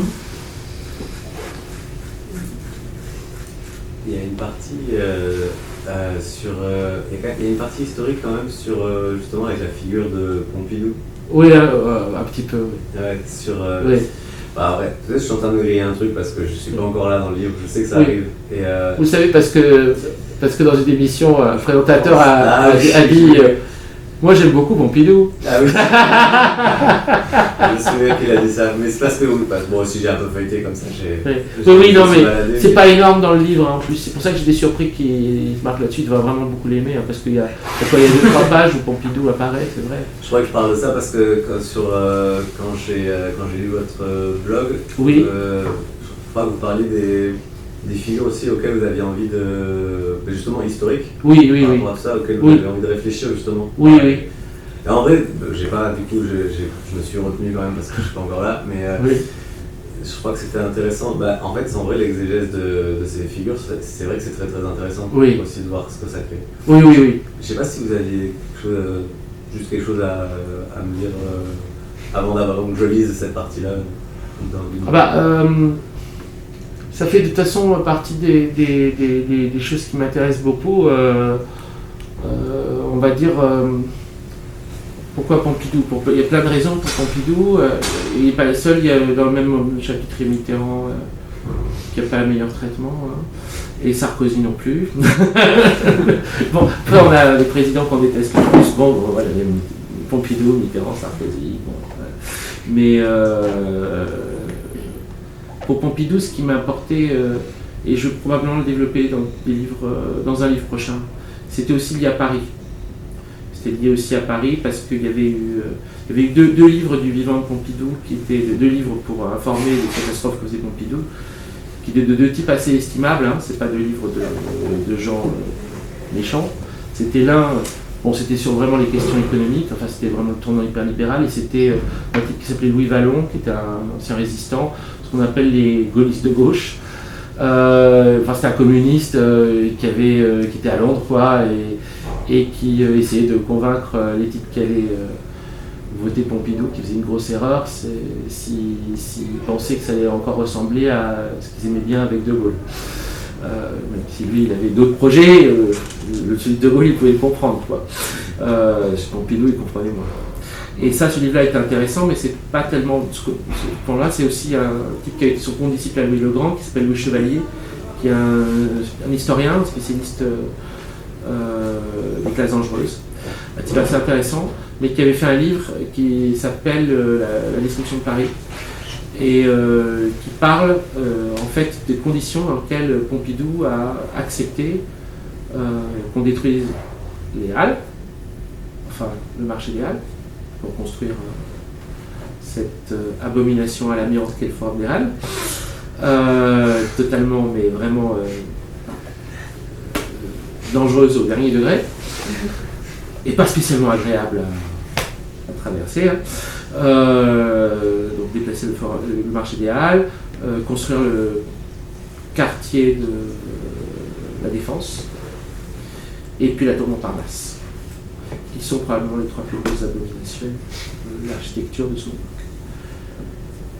Il y a une partie il y a une partie historique quand même sur justement avec la figure de Pompidou. Oui, un petit peu. Oui. Ouais, sur. Oui. Bah ouais, peut-être je suis en train de griller un truc parce que je suis pas encore là dans le livre. Je sais que ça arrive. Et vous savez parce que dans une émission, un présentateur a dit. Moi j'aime beaucoup Pompidou. Ah oui. Je me souviens qu'il a dit ça. Mais c'est parce que moi aussi j'ai un peu feuilleté comme ça. Oui, non mais c'est pas énorme dans le livre hein, en plus. C'est pour ça que j'étais surpris qu'il marque là-dessus. Il va vraiment beaucoup l'aimer hein, parce qu'il y a 2-3 pages où Pompidou apparaît, c'est vrai. Je crois que je parle de ça parce que quand j'ai lu votre blog, oui. je crois que vous parliez des figures aussi auxquelles vous aviez envie justement historiques. Oui. Par rapport à ça, auxquelles vous avez envie de réfléchir justement. Oui. Et en vrai, j'ai pas, du coup, je me suis retenu quand même parce que je suis pas encore là, mais je crois que c'était intéressant. En fait, en vrai, l'exégèse de ces figures, c'est vrai que c'est très très intéressant aussi de voir ce que ça crée. Oui. Je sais pas si vous aviez juste quelque chose à me dire avant que je lise cette partie-là. Ça fait de toute façon partie des choses qui m'intéressent beaucoup. On va dire, pourquoi Pompidou? Il y a plein de raisons pour Pompidou. Il n'est pas le seul, il y a dans le même chapitre Mitterrand qui n'a pas le meilleur traitement. Et Sarkozy non plus. Bon, après on a les présidents qu'on déteste le plus. Bon, voilà, Pompidou, Mitterrand, Sarkozy. Bon, voilà. Mais pour Pompidou, ce qui m'a apporté, et je vais probablement le développer dans un livre prochain, c'était aussi lié à Paris. C'était lié aussi à Paris parce qu'il y avait eu deux livres du vivant de Pompidou, qui étaient 2 livres pour informer des catastrophes causées Pompidou, qui étaient de 2 types assez estimables, hein. C'est pas 2 livres de gens méchants. C'était l'un, c'était sur vraiment les questions économiques, enfin c'était vraiment le tournant hyper libéral, et c'était un type qui s'appelait Louis Vallon, qui était un ancien résistant, ce qu'on appelle les gaullistes de gauche. C'était un communiste qui était à Londres, quoi, et qui essayait de convaincre les types qui allaient voter Pompidou, qui faisait une grosse erreur, s'ils pensaient que ça allait encore ressembler à ce qu'ils aimaient bien avec De Gaulle. Même si lui, il avait d'autres projets, celui de De Gaulle, il pouvait le comprendre, quoi. Pompidou, il comprenait moins. Et ça, ce livre-là est intéressant, mais c'est pas tellement ce point-là. C'est aussi un type qui a été son condisciple à Louis le Grand, qui s'appelle Louis Chevalier, qui est un historien, un spécialiste des classes dangereuses. Un type assez intéressant, mais qui avait fait un livre qui s'appelle La destruction de Paris, et qui parle en fait des conditions dans lesquelles Pompidou a accepté qu'on détruise les Halles, enfin le marché des Halles, pour construire cette abomination à l'amiante qu'est le fort des Halles, totalement, mais vraiment dangereuse au dernier degré, et pas spécialement agréable à traverser. Donc déplacer le marché des Halles, construire le quartier de la Défense, et puis la tour Montparnasse, qui sont probablement les 3 plus grosses abominations de l'architecture de son époque.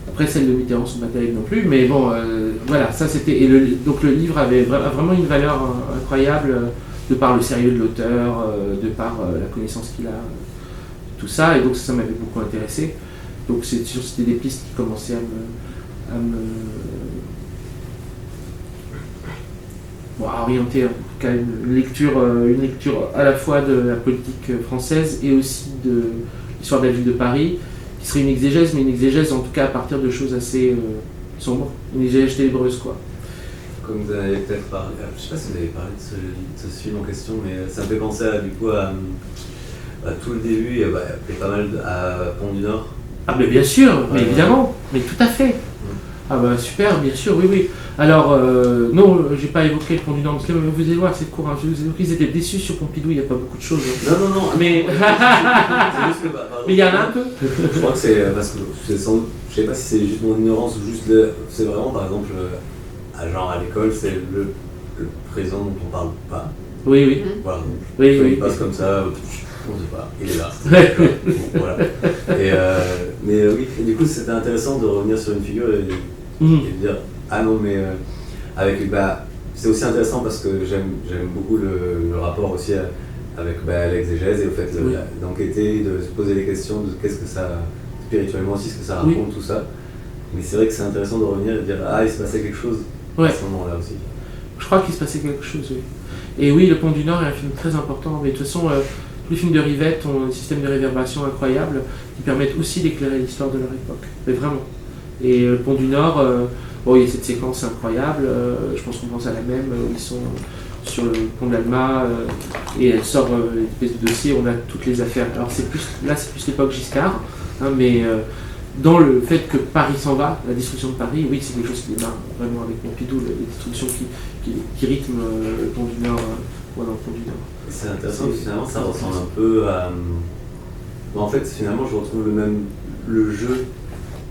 Après, celles de Mitterrand sont pas terribles non plus, mais bon, voilà, ça c'était. Donc le livre avait vraiment une valeur incroyable, de par le sérieux de l'auteur, de par la connaissance qu'il a, tout ça, et donc ça m'avait beaucoup intéressé. Donc c'était des pistes qui commençaient à orienter en tout cas une lecture à la fois de la politique française et aussi de l'histoire de la ville de Paris, qui serait une exégèse, mais une exégèse en tout cas à partir de choses assez sombres, une exégèse ténébreuse, quoi. Comme vous en avez peut-être parlé, je ne sais pas si vous avez parlé de ce film en question, mais ça me fait penser à tout le début, il y a pas mal à Pont du Nord. Ah mais bien sûr, mais évidemment, mais tout à fait. Ah bah super, bien sûr, oui. Alors, non, j'ai pas évoqué le Pont du Nord, parce que vous allez voir, c'est court, ils étaient déçus sur Pompidou, il n'y a pas beaucoup de choses. Non, mais c'est juste que, mais il y en a un peu. Je crois que c'est parce que je sais pas si c'est juste mon ignorance ou juste c'est vraiment par exemple, à l'école, c'est le président dont on parle pas. Oui. Voilà, donc, oui. Il passe comme ça, on ne sait pas, il est là. Voilà. Mais oui, et du coup c'était intéressant de revenir sur une figure et de dire ah non mais c'est aussi intéressant parce que j'aime beaucoup le rapport aussi avec l'exégèse et au fait d'enquêter, de se poser des questions de qu'est-ce que ça spirituellement aussi, ce que ça raconte, tout ça. Mais c'est vrai que c'est intéressant de revenir et de dire ah il se passait quelque chose à ce moment-là aussi. Je crois qu'il se passait quelque chose, oui. Et oui, Le Pont du Nord est un film très important, mais de toute façon tous les films de Rivette ont un système de réverbération incroyable qui permettent aussi d'éclairer l'histoire de leur époque, mais vraiment. Et Le Pont du Nord, il y a cette séquence incroyable, je pense qu'on pense à la même, où ils sont sur le pont de l'Alma, et elle sort une espèce de dossier, on a toutes les affaires. Alors c'est plus l'époque Giscard, mais dans le fait que Paris s'en va, la destruction de Paris, oui, c'est quelque chose qui démarre vraiment avec Pompidou, les destructions qui rythment le Pont du Nord, dans le Pont du Nord. C'est intéressant, finalement ça ressemble un peu à... en fait, finalement, je retrouve le jeu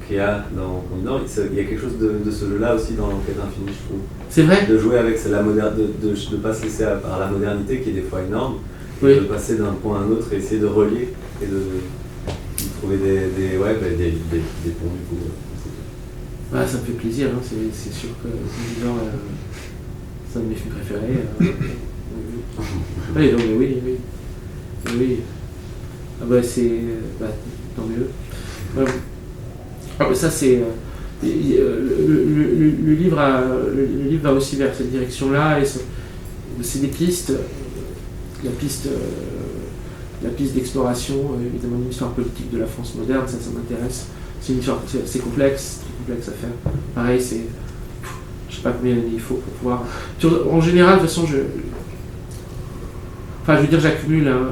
qu'il y a dans Pont du Nord. Il y a quelque chose de ce jeu-là aussi dans l'enquête infinie, je trouve. C'est vrai. De jouer avec de ne pas se laisser par la modernité qui est des fois énorme, de passer d'un point à un autre et essayer de relier et de trouver des ponts du coup. Ça me fait plaisir, hein. C'est sûr que Pont du Nord, c'est un de mes films préférés. Oui, donc oui. Ah bah c'est... tant mieux. Ça c'est... le livre va aussi vers cette direction-là, et c'est des pistes. La piste d'exploration, évidemment une histoire politique de la France moderne, ça m'intéresse. C'est une histoire assez complexe, très complexe à faire. Pareil, je sais pas combien d'années il faut pour pouvoir... En général, de toute façon, j'accumule, hein.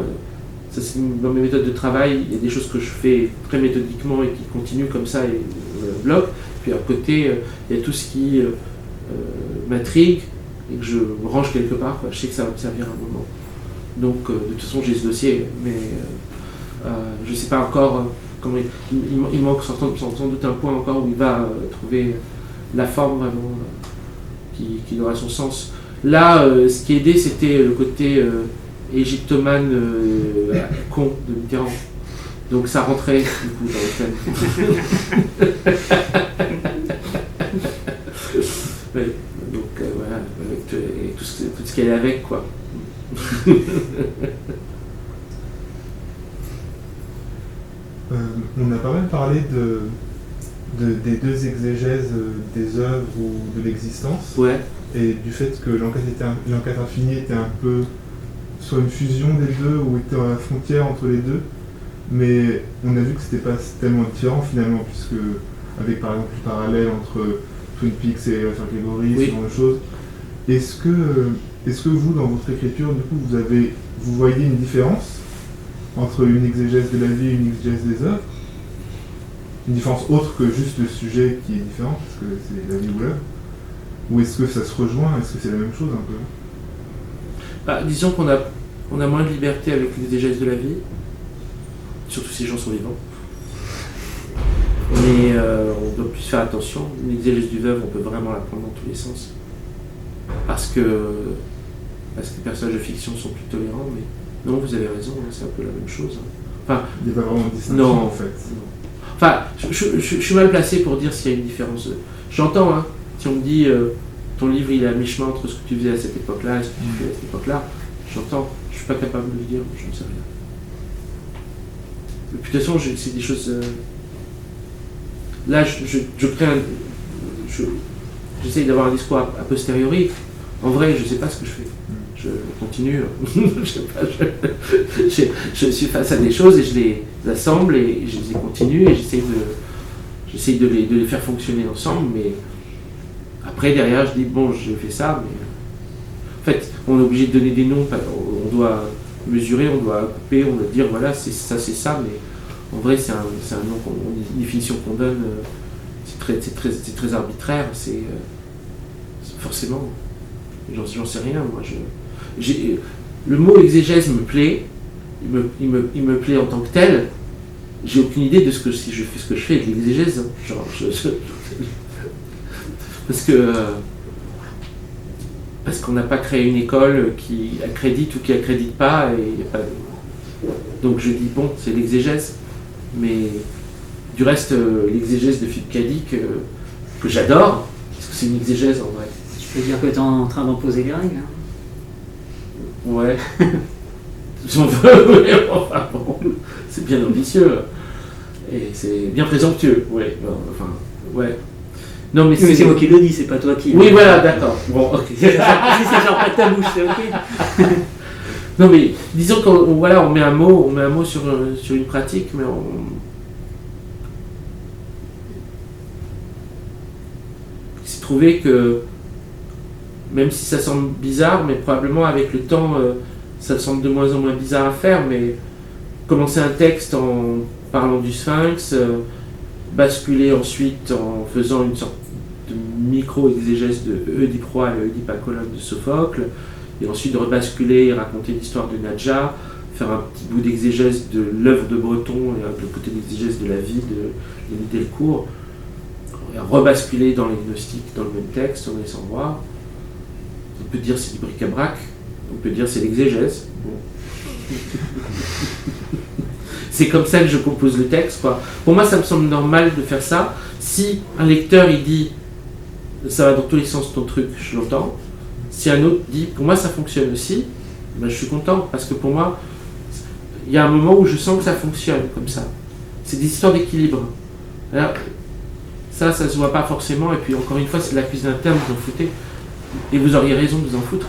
Ça, c'est dans mes méthodes de travail, il y a des choses que je fais très méthodiquement et qui continuent comme ça et bloquent. Puis à côté, il y a tout ce qui m'intrigue et que je range quelque part, quoi. Je sais que ça va me servir à un moment. Donc de toute façon, j'ai ce dossier, mais je ne sais pas encore comment il manque sans doute un point encore où il va trouver la forme vraiment qui aura son sens. Là, ce qui a aidé, c'était le côté égyptomane con de Mitterrand. Donc ça rentrait du coup dans le thème. Donc voilà, avec tout ce qu'il y a avec, quoi. On a pas mal parlé des deux exégèses des œuvres ou de l'existence, et du fait que l'enquête infinie était un peu soit une fusion des deux ou était à la frontière entre les deux, mais on a vu que c'était pas tellement différent finalement, puisque avec par exemple le parallèle entre Twin Peaks et l'affaire Grégory, ce genre de choses. Est-ce que vous, dans votre écriture, du coup, vous voyez une différence entre une exégèse de la vie et une exégèse des œuvres? Une différence autre que juste le sujet qui est différent, parce que c'est la vie ou l'œuvre? Ou est-ce que ça se rejoint? Est-ce que c'est la même chose un peu? Disons qu'on a moins de liberté avec l'exégèse de la vie, surtout si les gens sont vivants. Mais on doit plus faire attention. L'exégèse du veuve, on peut vraiment la prendre dans tous les sens. Parce que les personnages de fiction sont plus tolérants, mais non, vous avez raison, c'est un peu la même chose. Enfin, il n'y a pas vraiment de distinction en fait. Non. Enfin, je suis mal placé pour dire s'il y a une différence. J'entends, hein, si on me dit ton livre il est à mi-chemin entre ce que tu faisais à cette époque-là et ce que tu fais à cette époque-là, j'entends, je suis pas capable de le dire, je ne sais rien. De toute façon, c'est des choses. Là, je crée j'essaye d'avoir un discours a posteriori. En vrai, je ne sais pas ce que je fais. Je continue. je suis face à des choses et je les assemble et je les continue et j'essaye de les faire fonctionner ensemble. Mais après, derrière, je dis bon, j'ai fait ça. Mais en fait, on est obligé de donner des noms. On doit mesurer, on doit couper, on doit dire voilà, c'est ça. Mais en vrai, c'est un nom, une définition qu'on donne. C'est très arbitraire. C'est forcément. J'en sais rien, moi. Le mot exégèse me plaît, il me plaît en tant que tel. J'ai aucune idée de si je fais ce que je fais avec l'exégèse. Parce qu'on n'a pas créé une école qui accrédite ou qui accrédite pas. Donc je dis bon, c'est l'exégèse. Mais du reste, l'exégèse de Philippe Cadic, que j'adore, parce que c'est une exégèse en vrai. Tu peux dire que tu es en train d'imposer les règles. Hein. Ouais. Enfin, bon, c'est bien ambitieux. Et c'est bien présomptueux. Ouais. Enfin, ouais. Non, mais c'est moi qui le dis, c'est pas toi qui. Oui, voilà, d'accord. Bon, ok. Si ça sort pas de ta bouche, c'est ok. Non, mais disons qu'on met un mot sur une pratique, mais il s'est trouvé que même si ça semble bizarre, mais probablement avec le temps, ça semble de moins en moins bizarre à faire, mais commencer un texte en parlant du Sphinx, basculer ensuite en faisant une sorte de micro-exégèse de Oedipe Roi et Oedipe à Colonne de Sophocle, et ensuite de rebasculer et raconter l'histoire de Nadja, faire un petit bout d'exégèse de l'œuvre de Breton et le côté d'exégèse de la vie de Denis Delcourt, rebasculer dans les gnostiques dans le même texte, en laissant voir. On peut dire c'est du bric-à-brac, on peut dire c'est l'exégèse. Bon. C'est comme ça que je compose le texte, quoi. Pour moi, ça me semble normal de faire ça. Si un lecteur il dit ça va dans tous les sens ton truc, je l'entends. Si un autre dit pour moi ça fonctionne aussi, ben, je suis content parce que pour moi il y a un moment où je sens que ça fonctionne comme ça. C'est des histoires d'équilibre. Alors, ça se voit pas forcément, et puis encore une fois, c'est de la cuisine interne, vous en foutez. Et vous auriez raison de vous en foutre.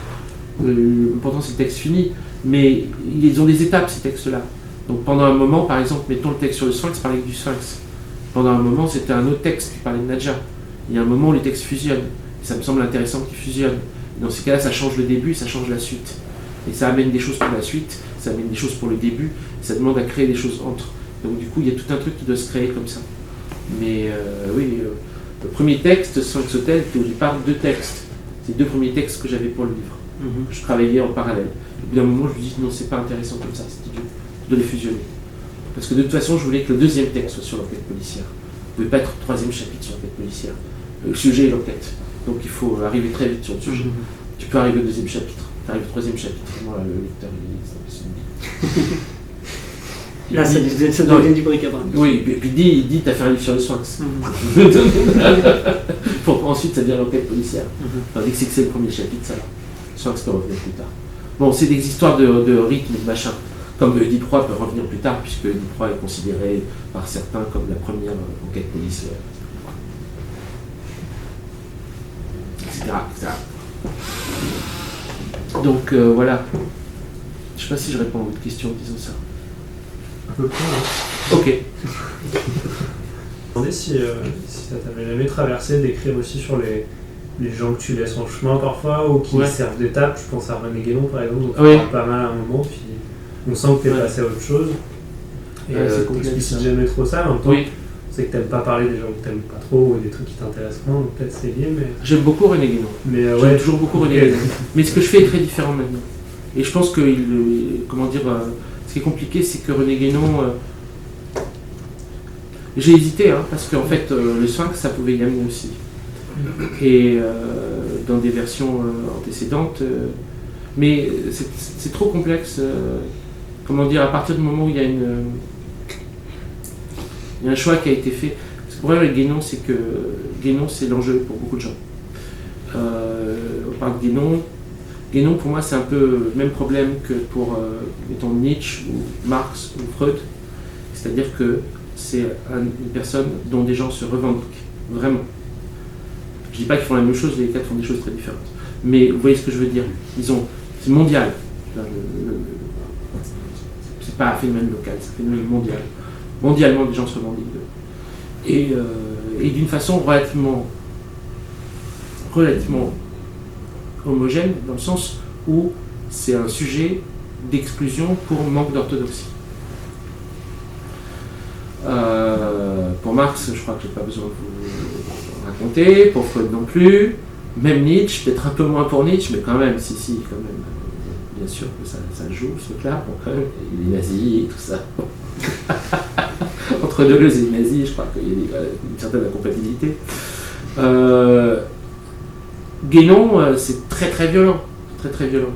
Pourtant, c'est le texte fini. Mais ils ont des étapes, ces textes-là. Donc pendant un moment, par exemple, mettons le texte sur le Sphinx, parlait du Sphinx. Pendant un moment, c'était un autre texte qui parlait de Nadja. Il y a un moment où les textes fusionnent. Et ça me semble intéressant qu'ils fusionnent. Et dans ces cas-là, ça change le début, ça change la suite. Et ça amène des choses pour la suite, ça amène des choses pour le début, ça demande à créer des choses entre. Donc du coup, il y a tout un truc qui doit se créer comme ça. Mais oui, le premier texte, Sphinx Hotel, était au départ 2 textes. C'est les 2 premiers textes que j'avais pour le livre. Je travaillais en parallèle. Au bout d'un moment, je me dis non, c'est pas intéressant comme ça, c'est idiot de les fusionner. Parce que de toute façon, je voulais que le 2e texte soit sur l'enquête policière. Vous ne pouvez pas être au 3e chapitre sur l'enquête policière. Le sujet est l'enquête. Donc il faut arriver très vite sur le sujet. Tu peux arriver au 2e chapitre. Tu arrives au 3e chapitre. Moi, le lecteur, il est là, ça devient du bric-à-brac. Oui, et puis il dit, t'as fait un livre sur le Sphinx. Pour ensuite, ça devient l'enquête policière. Tandis que c'est le premier chapitre, ça va. Le Sphinx peut revenir plus tard. Bon, c'est des histoires de rythme et de machin. Comme Oedipe Roi peut revenir plus tard, puisque Oedipe Roi est considéré par certains comme la première enquête policière. Etc. Donc voilà. Je ne sais pas si je réponds à votre question en disant ça. À peu près, ouais. Ok. Je me demandais si ça t'avait jamais traversé d'écrire aussi sur les gens que tu laisses en chemin parfois ou qui servent d'étape. Je pense à René Guénon par exemple, donc on parle pas mal à un moment, puis on sent que tu es passé à autre chose. Et tu n'explicites jamais trop ça, mais en même temps, c'est que tu n'aimes pas parler des gens que tu n'aimes pas trop ou des trucs qui t'intéressent moins, donc peut-être c'est lié. Mais... J'aime beaucoup René Guénon. J'aime toujours beaucoup René Guénon. Mais ce que je fais est très différent maintenant. Et je pense que, ce qui est compliqué, c'est que René Guénon, j'ai hésité, parce qu'en fait, le Sphinx, ça pouvait y amener aussi. Et dans des versions antécédentes, mais c'est trop complexe. À partir du moment où il y a un choix qui a été fait. Parce que le problème avec Guénon, c'est que Guénon, c'est l'enjeu pour beaucoup de gens. On parle de Guénon. Guénon, pour moi, c'est un peu le même problème que pour, mettons, Nietzsche ou Marx ou Freud. C'est-à-dire que c'est une personne dont des gens se revendiquent, vraiment. Je ne dis pas qu'ils font la même chose, les quatre font des choses très différentes. Mais vous voyez ce que je veux dire. C'est mondial. C'est pas un phénomène local, c'est un phénomène mondial. Mondialement, des gens se revendiquent d'eux. Et d'une façon relativement homogène, dans le sens où c'est un sujet d'exclusion pour manque d'orthodoxie. Pour Marx, je crois que je n'ai pas besoin de vous raconter, pour Freud non plus, même Nietzsche, peut-être un peu moins pour Nietzsche, mais quand même, quand même, bien sûr que ça joue, ce truc-là, bon, quand même, les nazis et tout ça. Entre Deleuze et les nazis, je crois qu'il y a une certaine incompatibilité. Guénon, c'est très très violent, très très violent.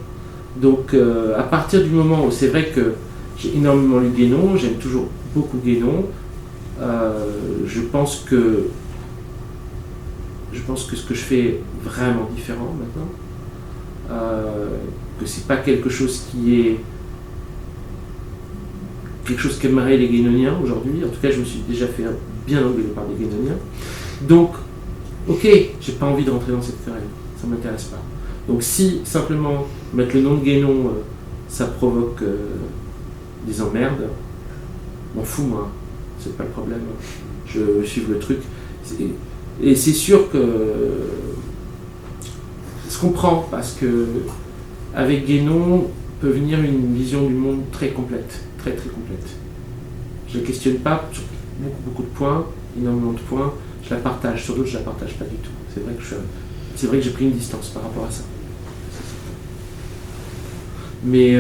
Donc à partir du moment où c'est vrai que j'ai énormément lu Guénon, j'aime toujours beaucoup Guénon, je pense que ce que je fais est vraiment différent maintenant, que c'est pas quelque chose qu'aimeraient les guénoniens aujourd'hui. En tout cas, je me suis déjà fait bien engueuler par des guénoniens. Donc, ok, j'ai pas envie de rentrer dans cette querelle, ça m'intéresse pas. Donc si simplement mettre le nom de Guénon, ça provoque des emmerdes, m'en fous moi, c'est pas le problème. Je suis le truc. Et c'est sûr que je comprends, parce que avec Guénon peut venir une vision du monde très complète, très très complète. Je ne questionne pas sur beaucoup de points, énormément de points, je la partage, sur d'autres je ne la partage pas du tout. C'est vrai que j'ai pris une distance par rapport à ça. Mais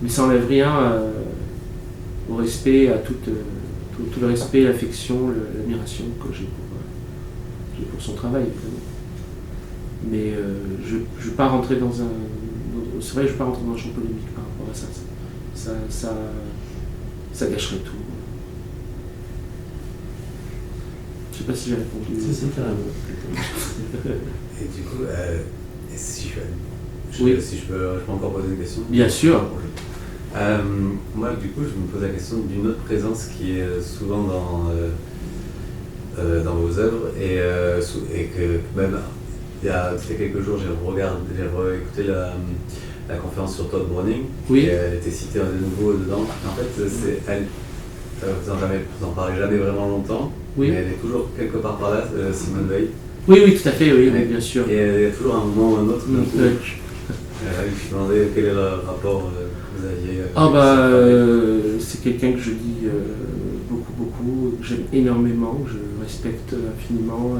ça n'enlève rien au respect, à tout le respect, l'affection, l'admiration que j'ai pour son travail, évidemment. Mais je ne vais pas rentrer dans un... C'est vrai que je ne vais pas rentrer dans un champ polémique par rapport à ça. Ça gâcherait tout. Je ne sais pas si j'ai répondu. C'est carrément. Et du coup, si je peux encore poser une question? Bien sûr. Moi, du coup, je me pose la question d'une autre présence qui est souvent dans vos œuvres et que même il y a quelques jours, j'ai réécouté la conférence sur Todd Browning. Oui. Et elle était citée de nouveau dedans. En fait, c'est elle. Vous en parlez jamais vraiment longtemps, oui. Mais elle est toujours quelque part par là, Simone Veil. Oui, tout à fait, oui, bien sûr. Et il y a toujours un moment ou un autre. Je me demandais quel est le rapport que vous aviez. C'est quelqu'un que je lis beaucoup, que j'aime énormément, que je respecte infiniment.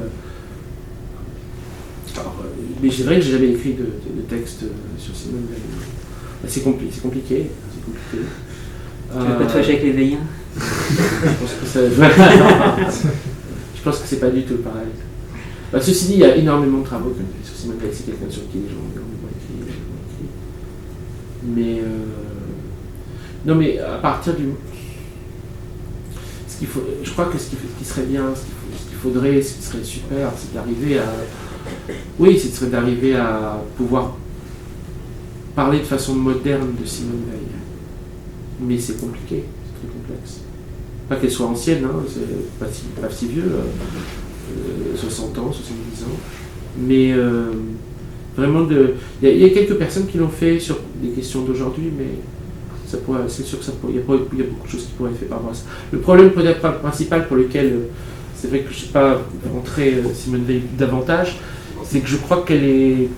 Mais c'est vrai que j'ai jamais écrit de texte sur Simone Veil. C'est compliqué. Tu veux pas te fâcher avec les Veillens? Je pense que c'est pas du tout pareil. Ceci dit, il y a énormément de travaux sur Simone Veil. C'est quelqu'un sur qui les gens ont énormément écrit. Mais non, mais à partir du... je crois que ce qui serait bien, ce qu'il faudrait, ce qui serait super, c'est d'arriver à... Oui, ce serait d'arriver à pouvoir parler de façon moderne de Simone Veil. Mais c'est compliqué, c'est très complexe. Pas qu'elle soit ancienne, c'est pas si vieux, 60 ans, 70 ans. Mais vraiment, il y a quelques personnes qui l'ont fait sur des questions d'aujourd'hui, mais c'est sûr que il y a beaucoup de choses qui pourraient être faites par rapport à ça. Le problème peut-être principal pour lequel, c'est vrai que je ne sais pas rentrer Simone Veil davantage, c'est que je crois qu'elle est,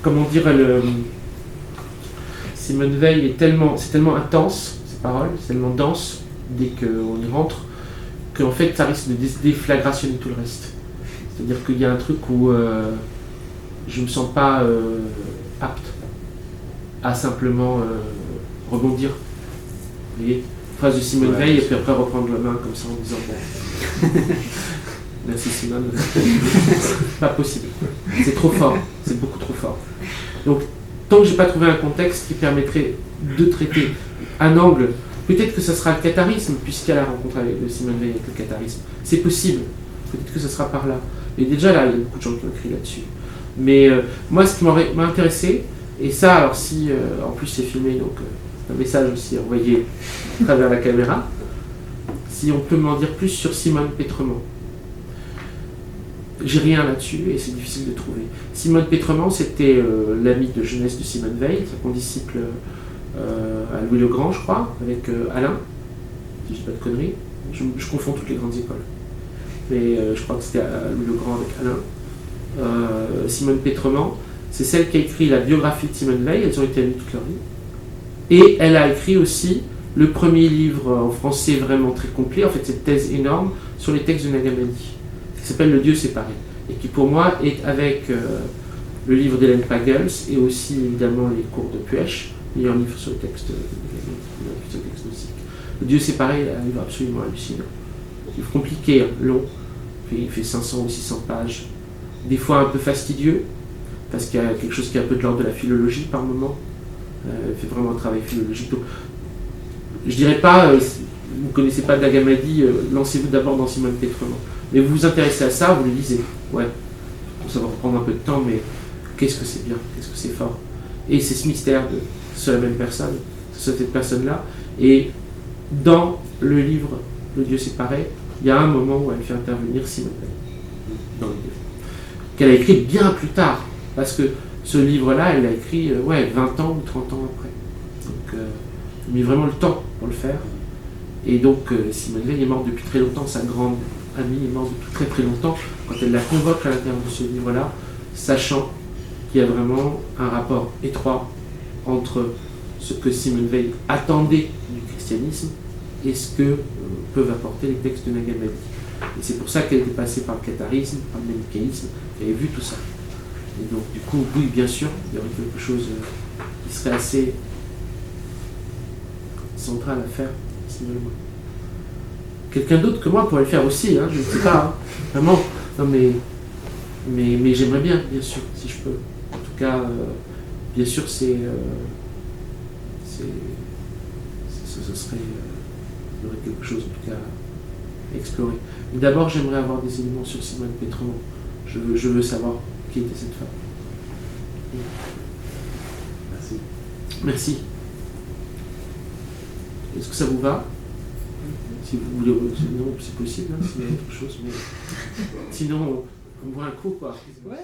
Simone Veil c'est tellement intense, ses paroles, c'est tellement dense, dès qu'on y rentre, qu'en fait ça risque de déflagrationner tout le reste. C'est-à-dire qu'il y a un truc où je ne me sens pas apte. à simplement rebondir. Vous voyez, phrase de Simone Veil, et puis après reprendre la main comme ça en disant bon. Merci Simone. Pas possible. C'est trop fort. C'est beaucoup trop fort. Donc, tant que je n'ai pas trouvé un contexte qui permettrait de traiter un angle, peut-être que ce sera le catharisme, puisqu'il y a la rencontre de Simone Veil avec le catharisme. C'est possible. Peut-être que ce sera par là. Et déjà là, il y a beaucoup de gens qui ont écrit là-dessus. Mais moi, ce qui m'a intéressé, et ça, alors si, en plus c'est filmé, donc un message aussi envoyé à travers la caméra, si on peut m'en dire plus sur Simone Pétremont. J'ai rien là-dessus et c'est difficile de trouver. Simone Pétremont, c'était l'ami de jeunesse de Simone Veil, sa condisciple à Louis le Grand, je crois, avec Alain, si je dis pas de conneries. Je confonds toutes les grandes écoles. Mais je crois que c'était Louis le Grand avec Alain. Simone Pétremont, c'est celle qui a écrit la biographie de Simone Veil, elles ont été amies toute leur vie. Et elle a écrit aussi le premier livre en français vraiment très complet, en fait cette thèse énorme sur les textes de Nag Hammadi, qui s'appelle Le Dieu séparé, et qui pour moi est avec le livre d'Hélène Pagels et aussi évidemment les cours de Puech, il y a un livre sur le texte gnostique. Le Dieu séparé est un livre absolument hallucinant. Un livre compliqué, long, il fait 500 ou 600 pages, des fois un peu fastidieux, parce qu'il y a quelque chose qui est un peu de l'ordre de la philologie par moment. Elle fait vraiment un travail philologique. Donc, je dirais pas, vous ne connaissez pas Nag Hammadi, lancez-vous d'abord dans Simone Pétremont. Mais vous vous intéressez à ça, vous le lisez. Ouais, ça va reprendre un peu de temps, mais qu'est-ce que c'est bien, qu'est-ce que c'est fort. Et c'est ce mystère de c'est la même personne, c'est cette personne-là. Et dans le livre Le Dieu séparé, il y a un moment où elle fait intervenir Simone Veil dans le livre, qu'elle a écrit bien plus tard, parce que ce livre-là, elle l'a écrit 20 ans ou 30 ans après. Donc, elle a mis vraiment le temps pour le faire. Et donc, Simone Veil est morte depuis très longtemps, sa grande amie est morte depuis très très longtemps, quand elle la convoque à l'intérieur de ce livre-là, sachant qu'il y a vraiment un rapport étroit entre ce que Simone Veil attendait du christianisme et ce que peuvent apporter les textes de Nag Hammadi. Et c'est pour ça qu'elle était passée par le catharisme, par le manichéisme, qu'elle avait vu tout ça. Et donc, du coup, oui, bien sûr, il y aurait quelque chose qui serait assez central à faire, finalement. Quelqu'un d'autre que moi pourrait le faire aussi, hein, je ne sais pas, hein, vraiment. Non, mais j'aimerais bien sûr, si je peux. En tout cas, bien sûr, ce serait, il y aurait quelque chose, en tout cas, à explorer. Mais d'abord, j'aimerais avoir des éléments sur Simone Pétremont. Je veux savoir qui était cette femme. Merci. Merci. Est-ce que ça vous va? Si vous voulez, sinon c'est possible, hein, s'il y a autre chose, mais sinon on boit un coup, quoi. Ouais.